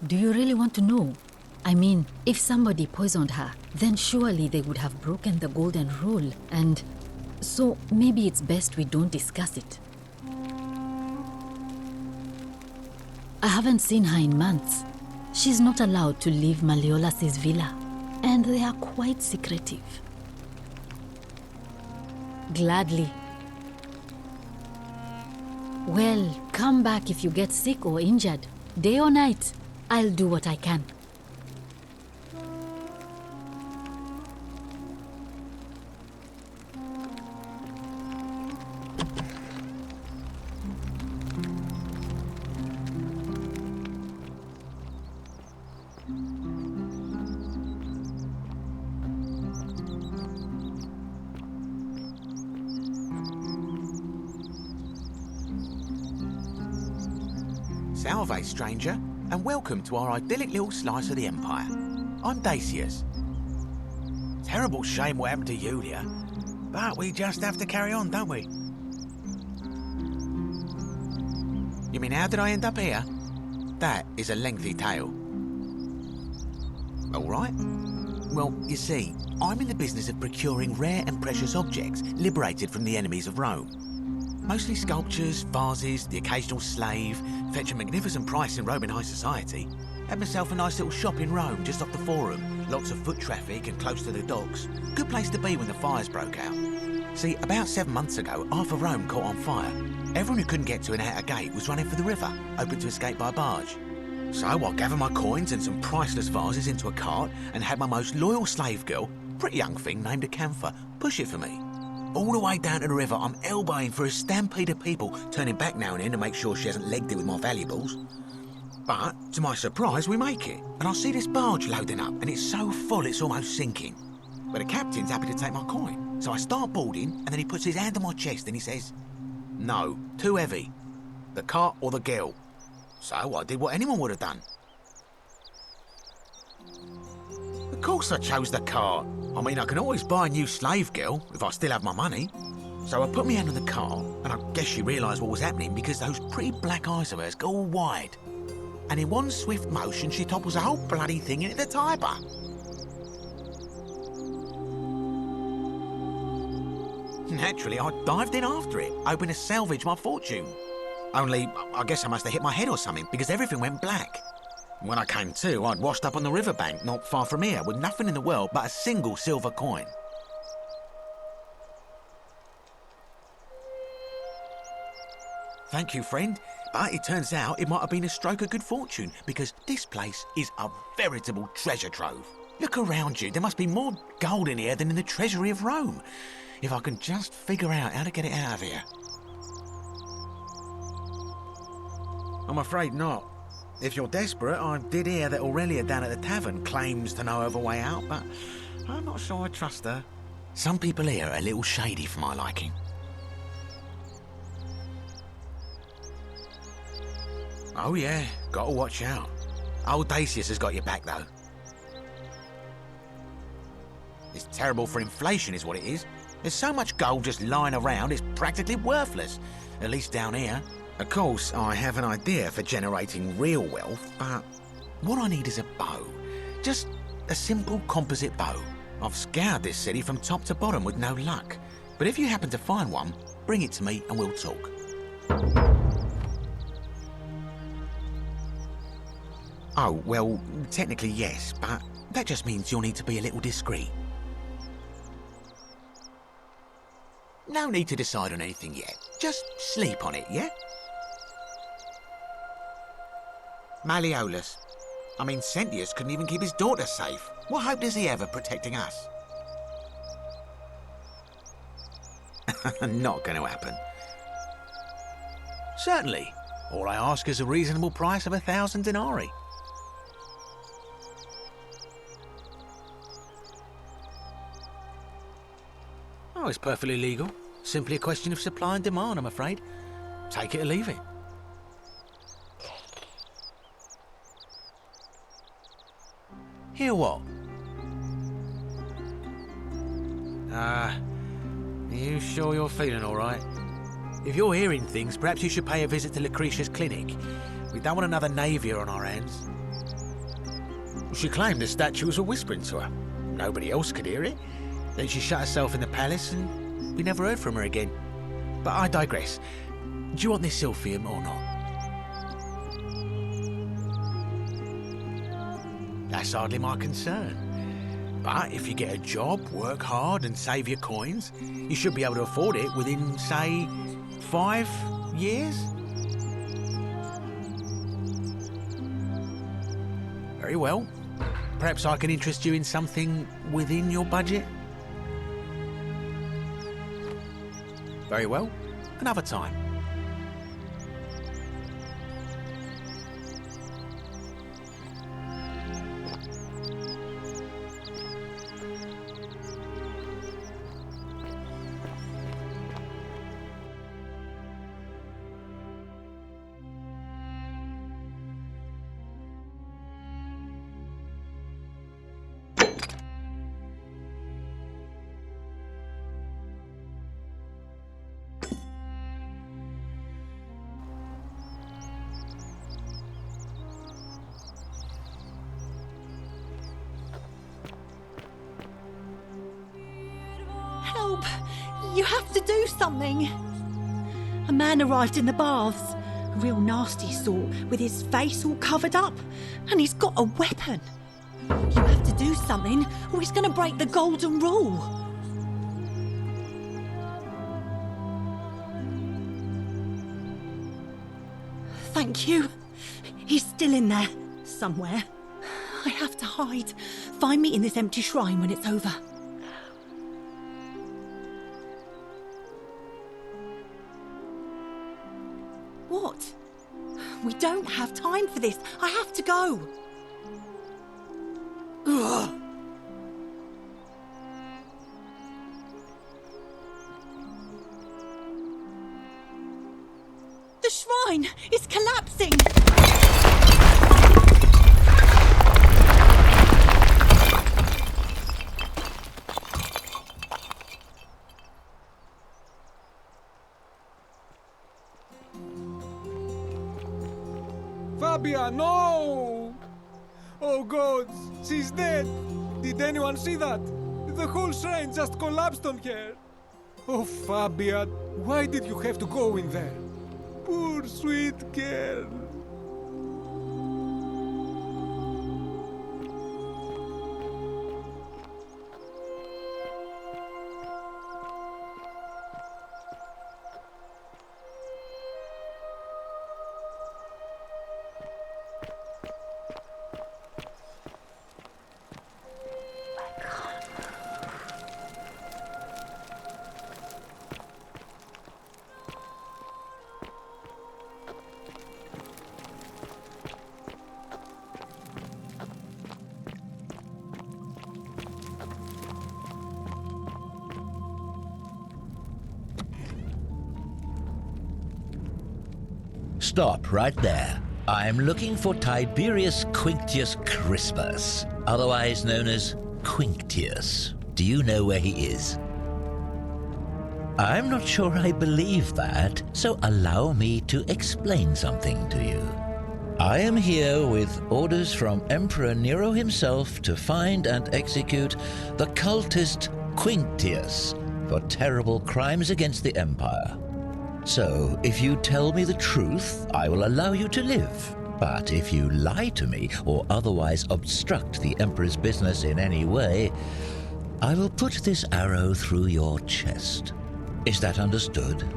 Do you really want to know? I mean, if somebody poisoned her, then surely they would have broken the golden rule, and so maybe it's best we don't discuss it. I haven't seen her in months. She's not allowed to leave Malleolus' villa, and they are quite secretive. Gladly. Well, come back if you get sick or injured. Day or night, I'll do what I can. Salve, stranger, and welcome to our idyllic little slice of the Empire. I'm Dacius. Terrible shame what happened to Yulia, but we just have to carry on, don't we? You mean, how did I end up here? That is a lengthy tale. All right. Well, you see, I'm in the business of procuring rare and precious objects liberated from the enemies of Rome. Mostly sculptures, vases, the occasional slave, fetch a magnificent price in Roman high society. Had myself a nice little shop in Rome, just off the Forum. Lots of foot traffic and close to the docks. Good place to be when the fires broke out. See, about 7 months ago, half of Rome caught on fire. Everyone who couldn't get to an outer gate was running for the river, hoping to escape by barge. So I gathered my coins and some priceless vases into a cart and had my most loyal slave girl, pretty young thing named Acantha, push it for me. All the way down to the river, I'm elbowing for a stampede of people, turning back now and then to make sure she hasn't legged it with my valuables. But, to my surprise, we make it, and I see this barge loading up, and it's so full it's almost sinking. But the captain's happy to take my coin, so I start boarding, and then he puts his hand on my chest and he says, "No, too heavy. The cart or the girl." So I did what anyone would have done. Of course I chose the cart. I mean, I can always buy a new slave girl if I still have my money. So I put my hand on the cart, and I guess she realised what was happening because those pretty black eyes of hers go all wide. And in one swift motion, she topples the whole bloody thing into the Tiber. Naturally, I dived in after it, hoping to salvage my fortune. Only, I guess I must have hit my head or something because everything went black. When I came to, I'd washed up on the riverbank not far from here with nothing in the world but a single silver coin. Thank you, friend. But it turns out it might have been a stroke of good fortune because this place is a veritable treasure trove. Look around you. There must be more gold in here than in the treasury of Rome. If I can just figure out how to get it out of here. I'm afraid not. If you're desperate, I did hear that Aurelia down at the tavern claims to know of a way out, but I'm not sure I trust her. Some people here are a little shady for my liking. Oh yeah, gotta watch out. Old Dacius has got your back though. It's terrible for inflation is what it is. There's so much gold just lying around, it's practically worthless. At least down here. Of course, I have an idea for generating real wealth, but what I need is a bow. Just a simple composite bow. I've scoured this city from top to bottom with no luck. But if you happen to find one, bring it to me and we'll talk. Oh, well, technically yes, but that just means you'll need to be a little discreet. No need to decide on anything yet. Just sleep on it, yeah? Malleolus. I mean, Sentius couldn't even keep his daughter safe. What hope does he have of protecting us? Not going to happen. Certainly. All I ask is a reasonable price of 1,000 denarii. Oh, it's perfectly legal. Simply a question of supply and demand, I'm afraid. Take it or leave it. Hear what? You sure you're feeling all right? If you're hearing things, perhaps you should pay a visit to Lucretia's clinic. We don't want another Navia on our hands. She claimed the statue was whispering to her. Nobody else could hear it. Then she shut herself in the palace and we never heard from her again. But I digress. Do you want this Silphium or not? That's hardly my concern. But if you get a job, work hard and save your coins, you should be able to afford it within, say, 5 years? Very well. Perhaps I can interest you in something within your budget? Very well. Another time. Help! You have to do something! A man arrived in the baths. A real nasty sort, with his face all covered up. And he's got a weapon. You have to do something, or he's going to break the golden rule. Thank you. He's still in there, somewhere. I have to hide. Find me in this empty shrine when it's over. What? We don't have time for this. I have to go. Ugh. The shrine is collapsing. Fabia, no! Oh gods, she's dead! Did anyone see that? The whole shrine just collapsed on her! Oh Fabia, why did you have to go in there? Poor sweet girl! Stop right there. I'm looking for Tiberius Quinctius Crispus, otherwise known as Quinctius. Do you know where he is? I'm not sure I believe that, so allow me to explain something to you. I am here with orders from Emperor Nero himself to find and execute the cultist Quinctius for terrible crimes against the Empire. So, if you tell me the truth, I will allow you to live. But if you lie to me or otherwise obstruct the Emperor's business in any way, I will put this arrow through your chest. Is that understood?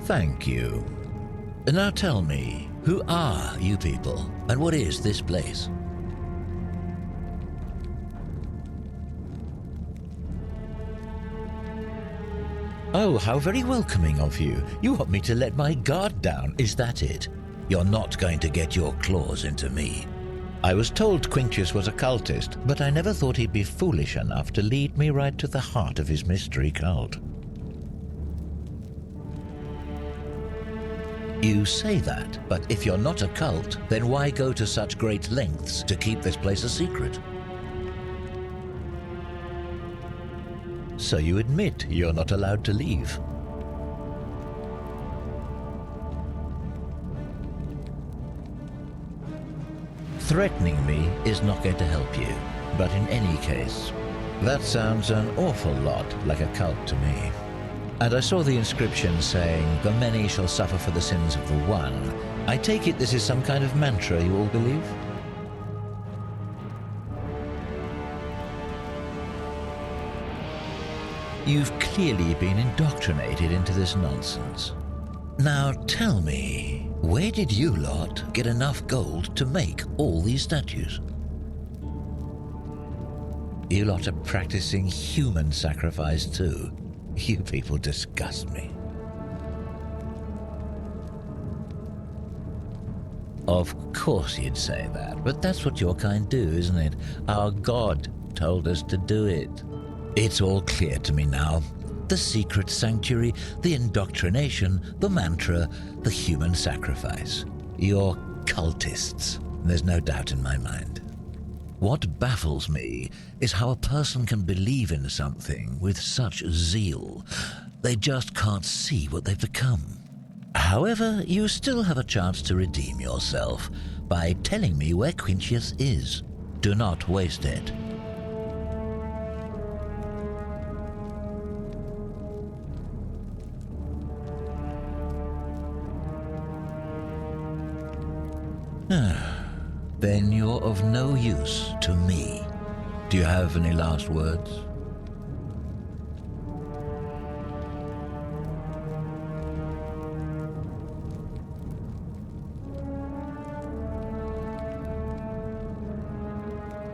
Thank you. Now tell me, who are you people, and what is this place? Oh, how very welcoming of you. You want me to let my guard down, is that it? You're not going to get your claws into me. I was told Quintius was a cultist, but I never thought he'd be foolish enough to lead me right to the heart of his mystery cult. You say that, but if you're not a cult, then why go to such great lengths to keep this place a secret? So you admit you're not allowed to leave. Threatening me is not going to help you, but in any case, that sounds an awful lot like a cult to me. And I saw the inscription saying, "The many shall suffer for the sins of the one." I take it this is some kind of mantra you all believe? You've clearly been indoctrinated into this nonsense. Now tell me, where did you lot get enough gold to make all these statues? You lot are practicing human sacrifice too. You people disgust me. Of course you'd say that, but that's what your kind do, isn't it? Our God told us to do it. It's all clear to me now. The secret sanctuary, the indoctrination, the mantra, the human sacrifice. You're cultists. There's no doubt in my mind. What baffles me is how a person can believe in something with such zeal. They just can't see what they've become. However, you still have a chance to redeem yourself by telling me where Quintius is. Do not waste it. Then you're of no use to me. Do you have any last words?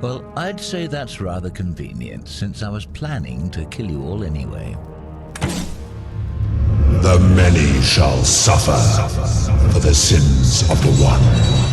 Well, I'd say that's rather convenient, since I was planning to kill you all anyway. The many shall suffer for the sins of the one.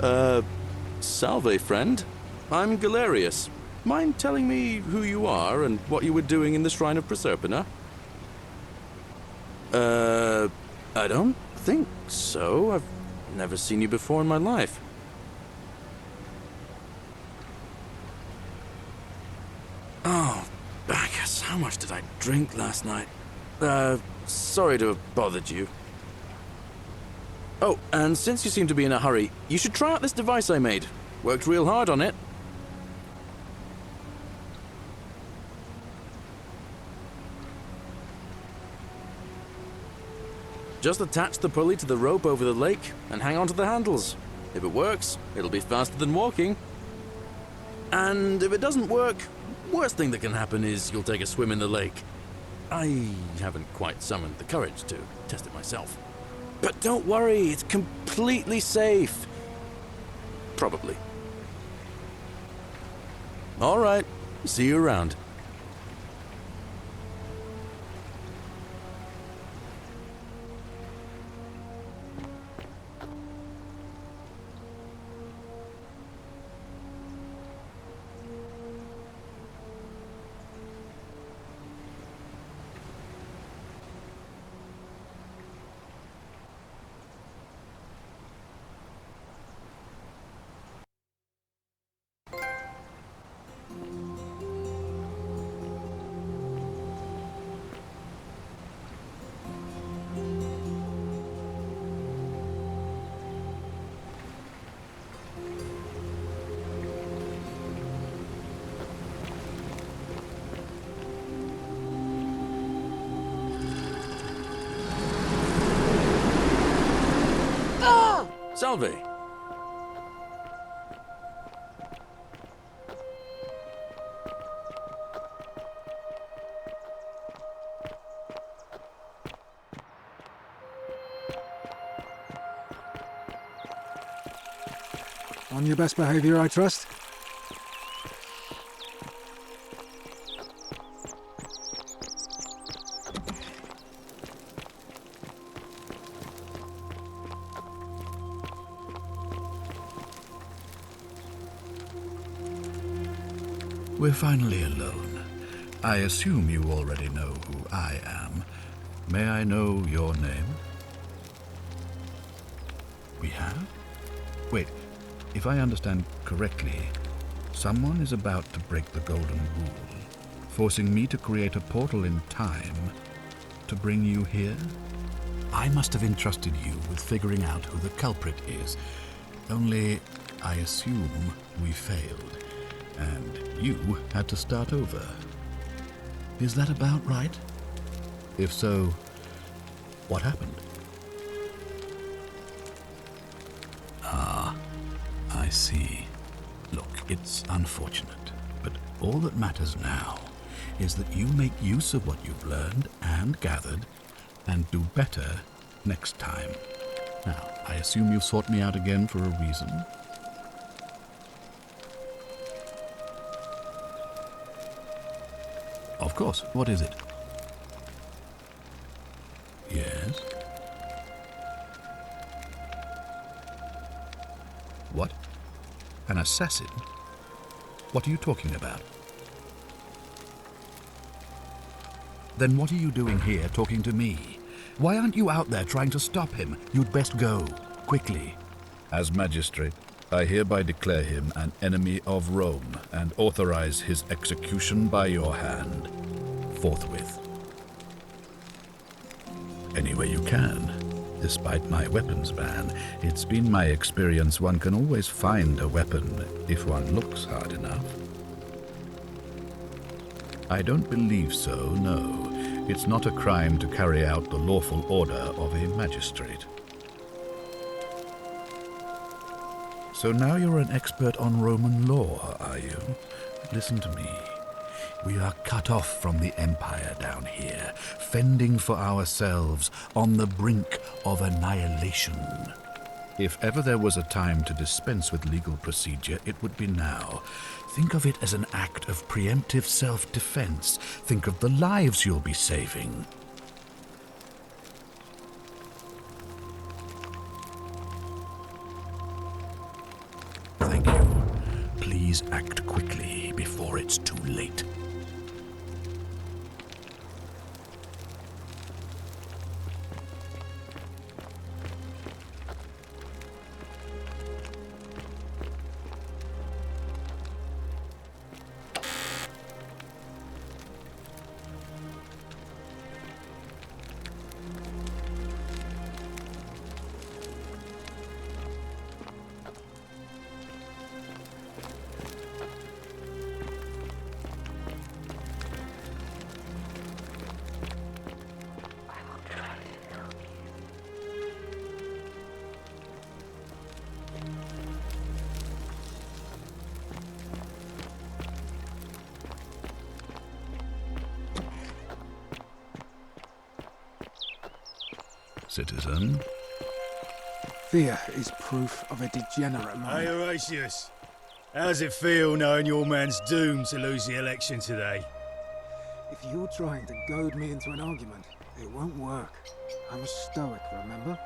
Salve, friend. I'm Galerius. Mind telling me who you are and what you were doing in the Shrine of Proserpina? I don't think so. I've never seen you before in my life. Oh, Bacchus, how much did I drink last night? Sorry to have bothered you. Oh, and since you seem to be in a hurry, you should try out this device I made. Worked real hard on it. Just attach the pulley to the rope over the lake and hang on to the handles. If it works, it'll be faster than walking. And if it doesn't work, worst thing that can happen is you'll take a swim in the lake. I haven't quite summoned the courage to test it myself. But don't worry, it's completely safe. Probably. All right, see you around. Salve. On your best behavior, I trust? We're finally alone. I assume you already know who I am. May I know your name? We have? Wait, if I understand correctly, someone is about to break the Golden Rule, forcing me to create a portal in time to bring you here? I must have entrusted you with figuring out who the culprit is. Only, I assume we failed, and you had to start over. Is that about right? If so, what happened? Ah, I see. Look, it's unfortunate, but all that matters now is that you make use of what you've learned and gathered and do better next time. Now, I assume you've sought me out again for a reason? Of course. What is it? Yes? What? An assassin? What are you talking about? Then what are you doing here talking to me? Why aren't you out there trying to stop him? You'd best go, quickly. As magistrate, I hereby declare him an enemy of Rome and authorize his execution by your hand, forthwith. Any way you can. Despite my weapons ban, it's been my experience one can always find a weapon if one looks hard enough. I don't believe so, no. It's not a crime to carry out the lawful order of a magistrate. So now you're an expert on Roman law, are you? Listen to me. We are cut off from the Empire down here, fending for ourselves on the brink of annihilation. If ever there was a time to dispense with legal procedure, it would be now. Think of it as an act of preemptive self-defense. Think of the lives you'll be saving. Please act quickly before it's too late. Citizen? Fear is proof of a degenerate mind. Hey, Horatius. How's it feel knowing your man's doomed to lose the election today? If you're trying to goad me into an argument, it won't work. I'm a stoic, remember?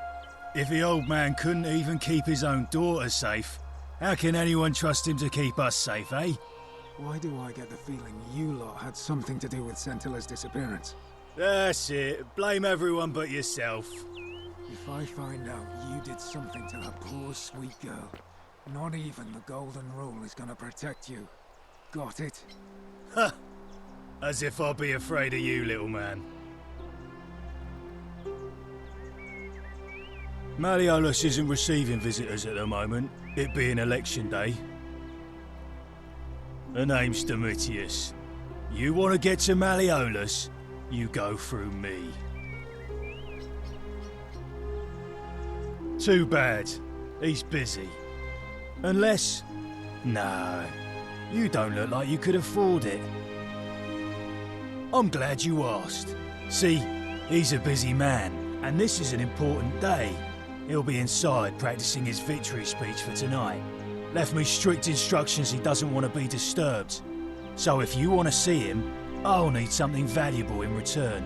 If the old man couldn't even keep his own daughter safe, how can anyone trust him to keep us safe, eh? Why do I get the feeling you lot had something to do with Sentilla's disappearance? That's it. Blame everyone but yourself. If I find out you did something to that poor sweet girl, not even the Golden Rule is gonna protect you. Got it? Ha! As if I'd be afraid of you, little man. Malleolus isn't receiving visitors at the moment, it being election day. Her name's Domitius. You want to get to Malleolus, you go through me. Too bad. He's busy. Unless... No. You don't look like you could afford it. I'm glad you asked. See, he's a busy man, and this is an important day. He'll be inside practicing his victory speech for tonight. Left me strict instructions he doesn't want to be disturbed. So if you want to see him, I'll need something valuable in return.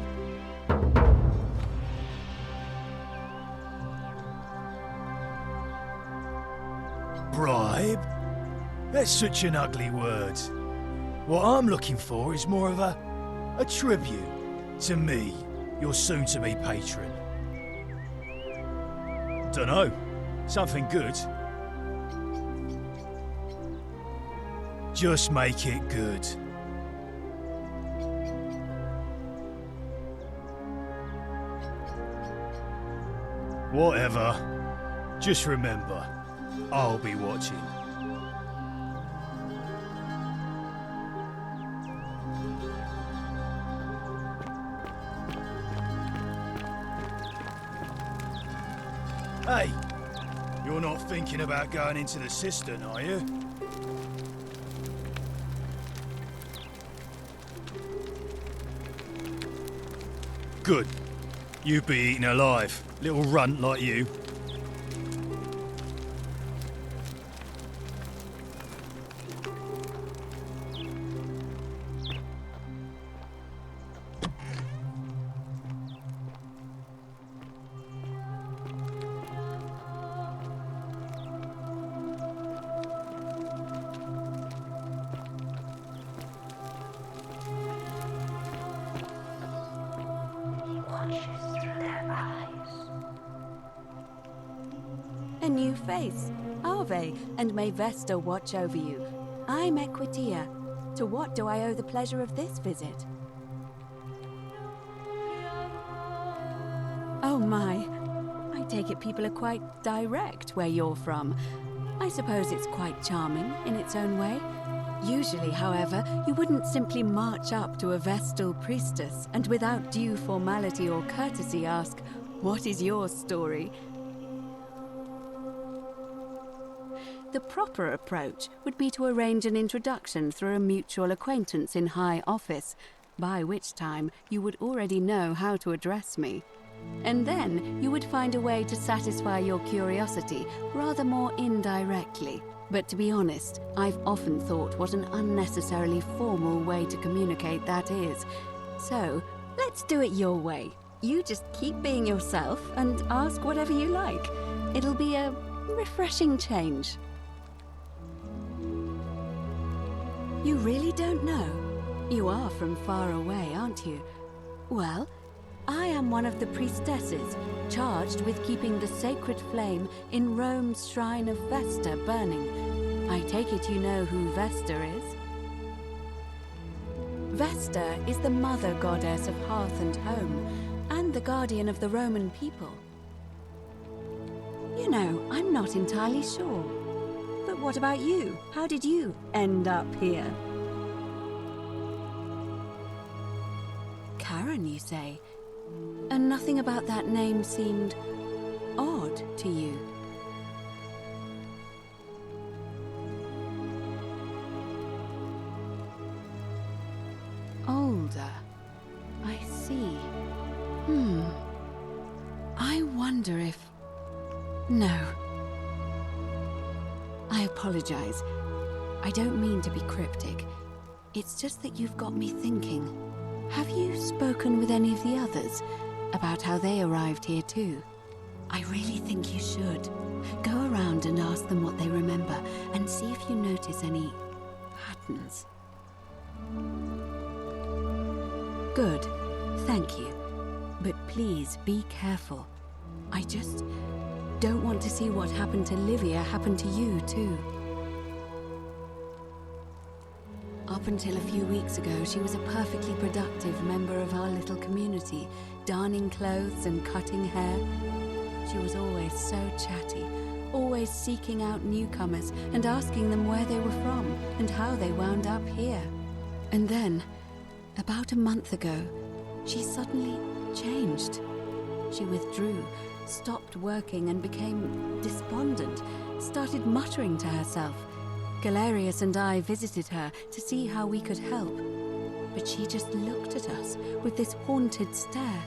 Bribe? That's such an ugly word. What I'm looking for is more of a tribute to me, your soon-to-be patron. Dunno, something good. Just make it good. Whatever. Just remember, I'll be watching. Hey, you're not thinking about going into the cistern, are you? Good. You'd be eaten alive, little runt like you. A new face. Ave, and may Vesta watch over you. I'm Equitia. To what do I owe the pleasure of this visit? Oh my. I take it people are quite direct where you're from. I suppose it's quite charming in its own way. Usually, however, you wouldn't simply march up to a Vestal priestess and without due formality or courtesy ask, "What is your story?" The proper approach would be to arrange an introduction through a mutual acquaintance in high office, by which time you would already know how to address me. And then you would find a way to satisfy your curiosity rather more indirectly. But to be honest, I've often thought what an unnecessarily formal way to communicate that is. So, let's do it your way. You just keep being yourself and ask whatever you like. It'll be a refreshing change. You really don't know? You are from far away, aren't you? Well, I am one of the priestesses charged with keeping the sacred flame in Rome's shrine of Vesta burning. I take it you know who Vesta is? Vesta is the mother goddess of hearth and home, and the guardian of the Roman people. You know, I'm not entirely sure. But what about you? How did you end up here? Karen, you say? And nothing about that name seemed odd to you? Older. I see. I wonder if... No. I apologize. I don't mean to be cryptic. It's just that you've got me thinking. Have you spoken with any of the others about how they arrived here too? I really think you should. Go around and ask them what they remember and see if you notice any patterns. Good. Thank you. But please be careful. I just don't want to see what happened to Livia happen to you too. Up until a few weeks ago, she was a perfectly productive member of our little community, darning clothes and cutting hair. She was always so chatty, always seeking out newcomers and asking them where they were from and how they wound up here. And then, about a month ago, she suddenly changed. She withdrew, stopped working and became despondent, started muttering to herself. Galerius and I visited her to see how we could help. But she just looked at us with this haunted stare,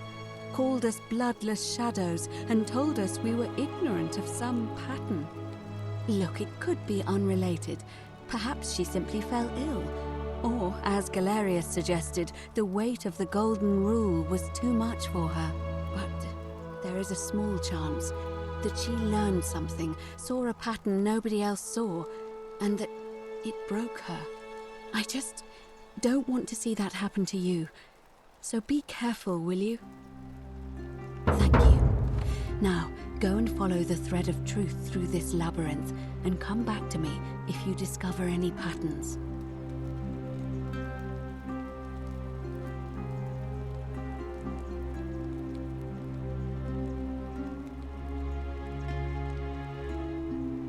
called us bloodless shadows, and told us we were ignorant of some pattern. Look, it could be unrelated. Perhaps she simply fell ill. Or, as Galerius suggested, the weight of the Golden Rule was too much for her. But there is a small chance that she learned something, saw a pattern nobody else saw, and that it broke her. I just don't want to see that happen to you. So be careful, will you? Thank you. Now, go and follow the thread of truth through this labyrinth, and come back to me if you discover any patterns.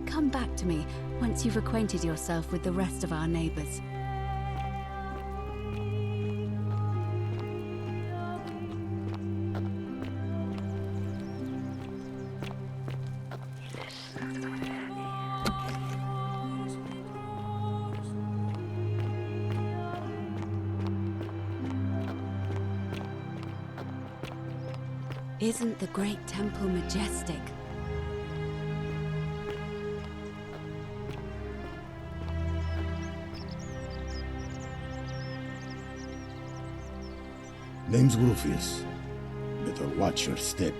Come back to me once you've acquainted yourself with the rest of our neighbors. Isn't the great temple majestic? Name's Rufius. Better watch your step.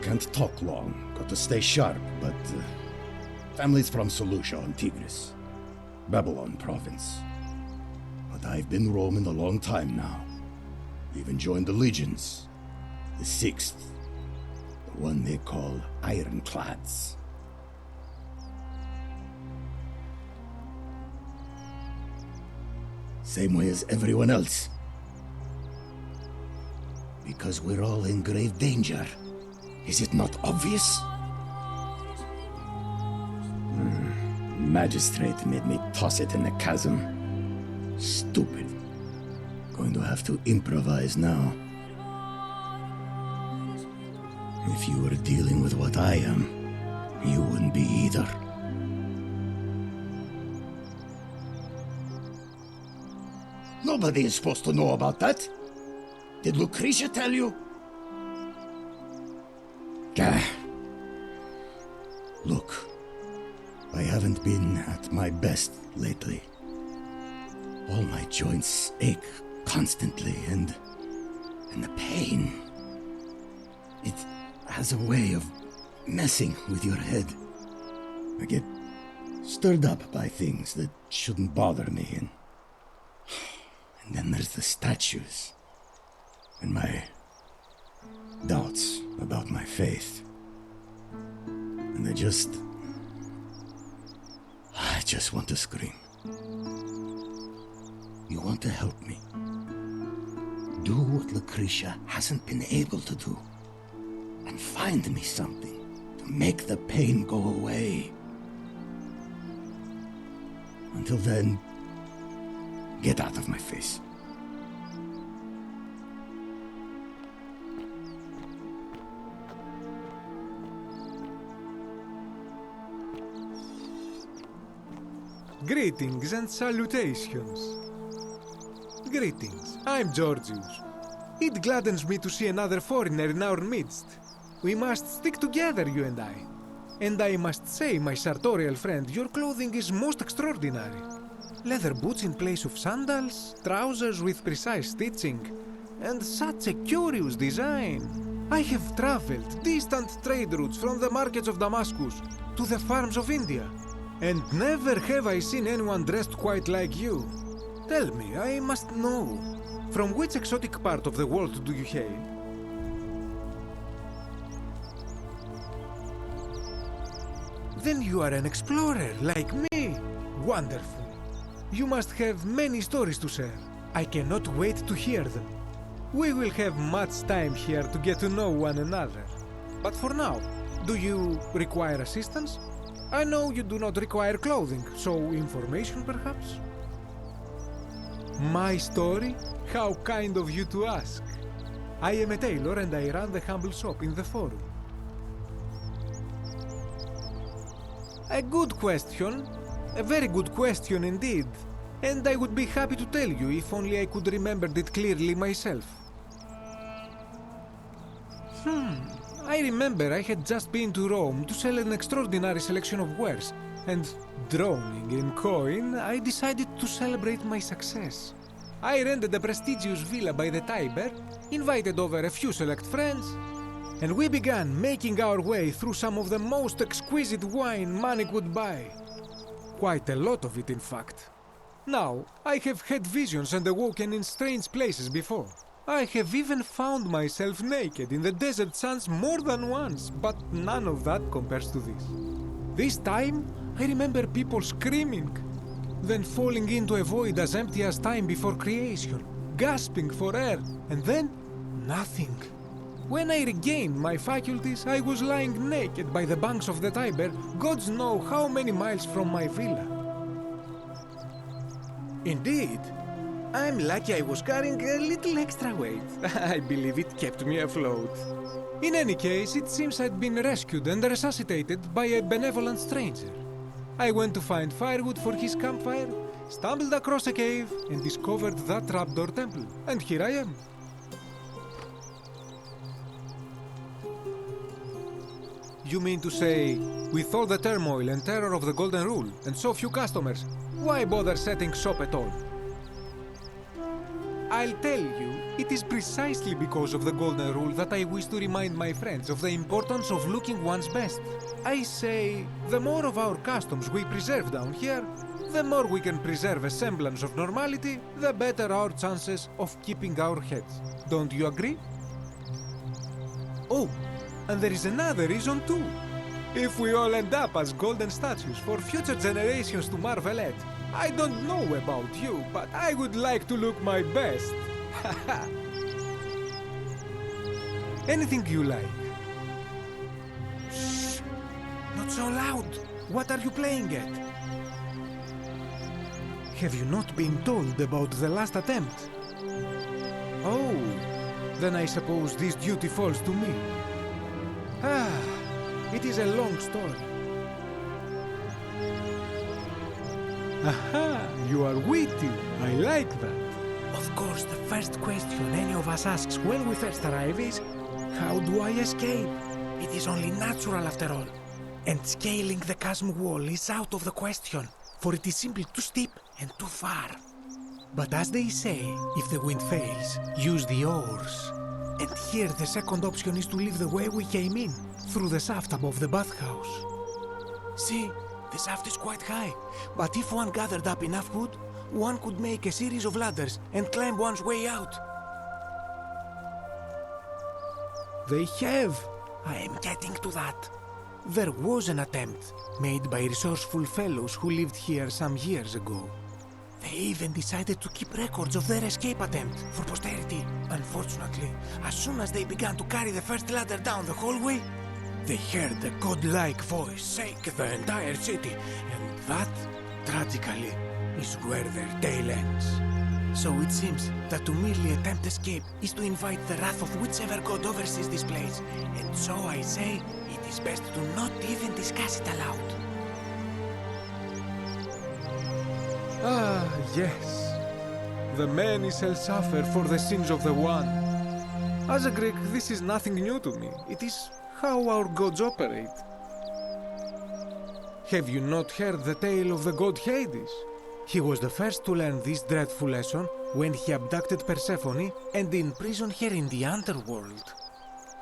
Can't talk long, got to stay sharp, but family's from Seleucia on Tigris, Babylon province. But I've been roaming a long time now. Even joined the legions. The 6th, the one they call Ironclads. Same way as everyone else. Because we're all in grave danger. Is it not obvious? Magistrate made me toss it in the chasm. Stupid. Going to have to improvise now. If you were dealing with what I am, you wouldn't be either. Nobody is supposed to know about that. Did Lucretia tell you? Gah. Look, I haven't been at my best lately. All my joints ache constantly, and the pain. It has a way of messing with your head. I get Stirred up by things that shouldn't bother me, and then there's the statues, and my doubts about my faith. And I just want to scream. You want to help me? Do what Lucretia hasn't been able to do, and find me something to make the pain go away. Until then, get out of my face. Greetings and salutations. Greetings, I'm Georgius. It gladdens me to see another foreigner in our midst. We must stick together, you and I. And I must say, my sartorial friend, your clothing is most extraordinary. Leather boots in place of sandals, trousers with precise stitching, and such a curious design. I have traveled distant trade routes from the markets of Damascus to the farms of India, and never have I seen anyone dressed quite like you. Tell me, I must know, from which exotic part of the world do you hail? Then you are an explorer, like me. Wonderful. You must have many stories to share. I cannot wait to hear them. We will have much time here to get to know one another. But for now, do you require assistance? I know you do not require clothing, so information perhaps? My story? How kind of you to ask. I am a tailor and I run the humble shop in the forum. A good question. A very good question indeed. And I would be happy to tell you if only I could remember it clearly myself. I remember I had just been to Rome to sell an extraordinary selection of wares, and drowning in coin, I decided to celebrate my success. I rented a prestigious villa by the Tiber, invited over a few select friends, and we began making our way through some of the most exquisite wine money could buy. Quite a lot of it, in fact. Now, I have had visions and awoken in strange places before. I have even found myself naked in the desert sands more than once, but none of that compares to this. This time, I remember people screaming, then falling into a void as empty as time before creation, gasping for air, and then nothing. When I regained my faculties, I was lying naked by the banks of the Tiber, gods know how many miles from my villa. Indeed. I'm lucky I was carrying a little extra weight. I believe it kept me afloat. In any case, it seems I'd been rescued and resuscitated by a benevolent stranger. I went to find firewood for his campfire, stumbled across a cave, and discovered that trapdoor temple. And here I am. You mean to say, with all the turmoil and terror of the Golden Rule, and so few customers, why bother setting shop at all? I'll tell you, it is precisely because of the Golden Rule that I wish to remind my friends of the importance of looking one's best. I say, the more of our customs we preserve down here, the more we can preserve a semblance of normality, the better our chances of keeping our heads. Don't you agree? Oh, and there is another reason too. If we all end up as golden statues for future generations to marvel at, I don't know about you, but I would like to look my best. Anything you like. Shh! Not so loud. What are you playing at? Have you not been told about the last attempt? Oh, then I suppose this duty falls to me. It is a long story. Aha, you are witty. I like that. Of course, the first question any of us asks when we first arrive is, how do I escape? It is only natural after all. And scaling the chasm wall is out of the question, for it is simply too steep and too far. But as they say, if the wind fails, use the oars. And here the second option is to leave the way we came in, through the shaft above the bathhouse. See, The shaft is quite high, but if one gathered up enough wood, one could make a series of ladders and climb one's way out. They have! I am getting to that. There was an attempt made by resourceful fellows who lived here some years ago. They even decided to keep records of their escape attempt for posterity. Unfortunately, as soon as they began to carry the first ladder down the hallway, they heard a godlike voice shake the entire city, and that, tragically, is where their tale ends. So it seems that to merely attempt escape is to invite the wrath of whichever god oversees this place, and so I say it is best to not even discuss it aloud. Ah, yes. The many shall suffer for the sins of the one. As a Greek, this is nothing new to me. It is how our gods operate. Have you not heard the tale of the god Hades? He was the first to learn this dreadful lesson when he abducted Persephone and imprisoned her in the underworld.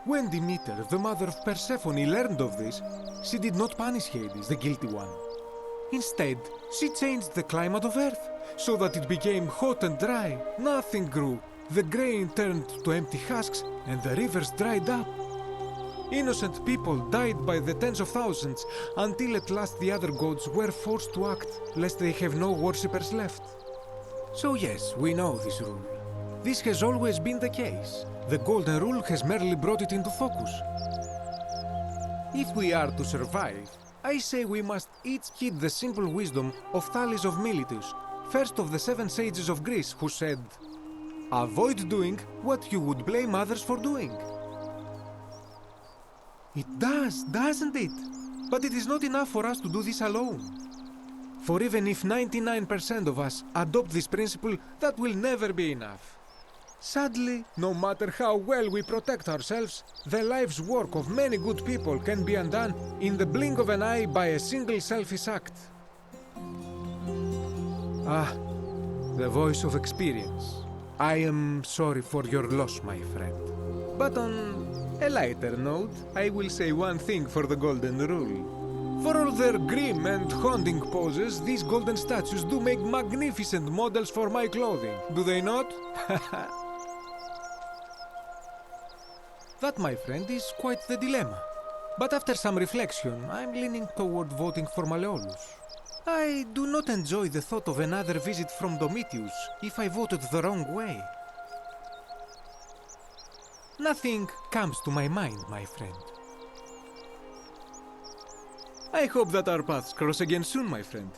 When Demeter, the mother of Persephone, learned of this, she did not punish Hades, the guilty one. Instead, she changed the climate of Earth so that it became hot and dry. Nothing grew. The grain turned to empty husks and the rivers dried up. Innocent people died by the tens of thousands until at last the other gods were forced to act, lest they have no worshippers left. So yes, we know this rule. This has always been the case. The Golden Rule has merely brought it into focus. If we are to survive, I say we must each heed the simple wisdom of Thales of Miletus, first of the 7 sages of Greece, who said, "Avoid doing what you would blame others for doing." It does, doesn't it? But it is not enough for us to do this alone. For even if 99% of us adopt this principle, that will never be enough. Sadly, no matter how well we protect ourselves, the life's work of many good people can be undone in the blink of an eye by a single selfish act. Ah, the voice of experience. I am sorry for your loss, my friend. But on a lighter note, I will say one thing for the Golden Rule. For all their grim and haunting poses, these golden statues do make magnificent models for my clothing, do they not? That, my friend, is quite the dilemma. But after some reflection, I'm leaning toward voting for Malleolus. I do not enjoy the thought of another visit from Domitius if I voted the wrong way. Nothing comes to my mind, my friend. I hope that our paths cross again soon, my friend.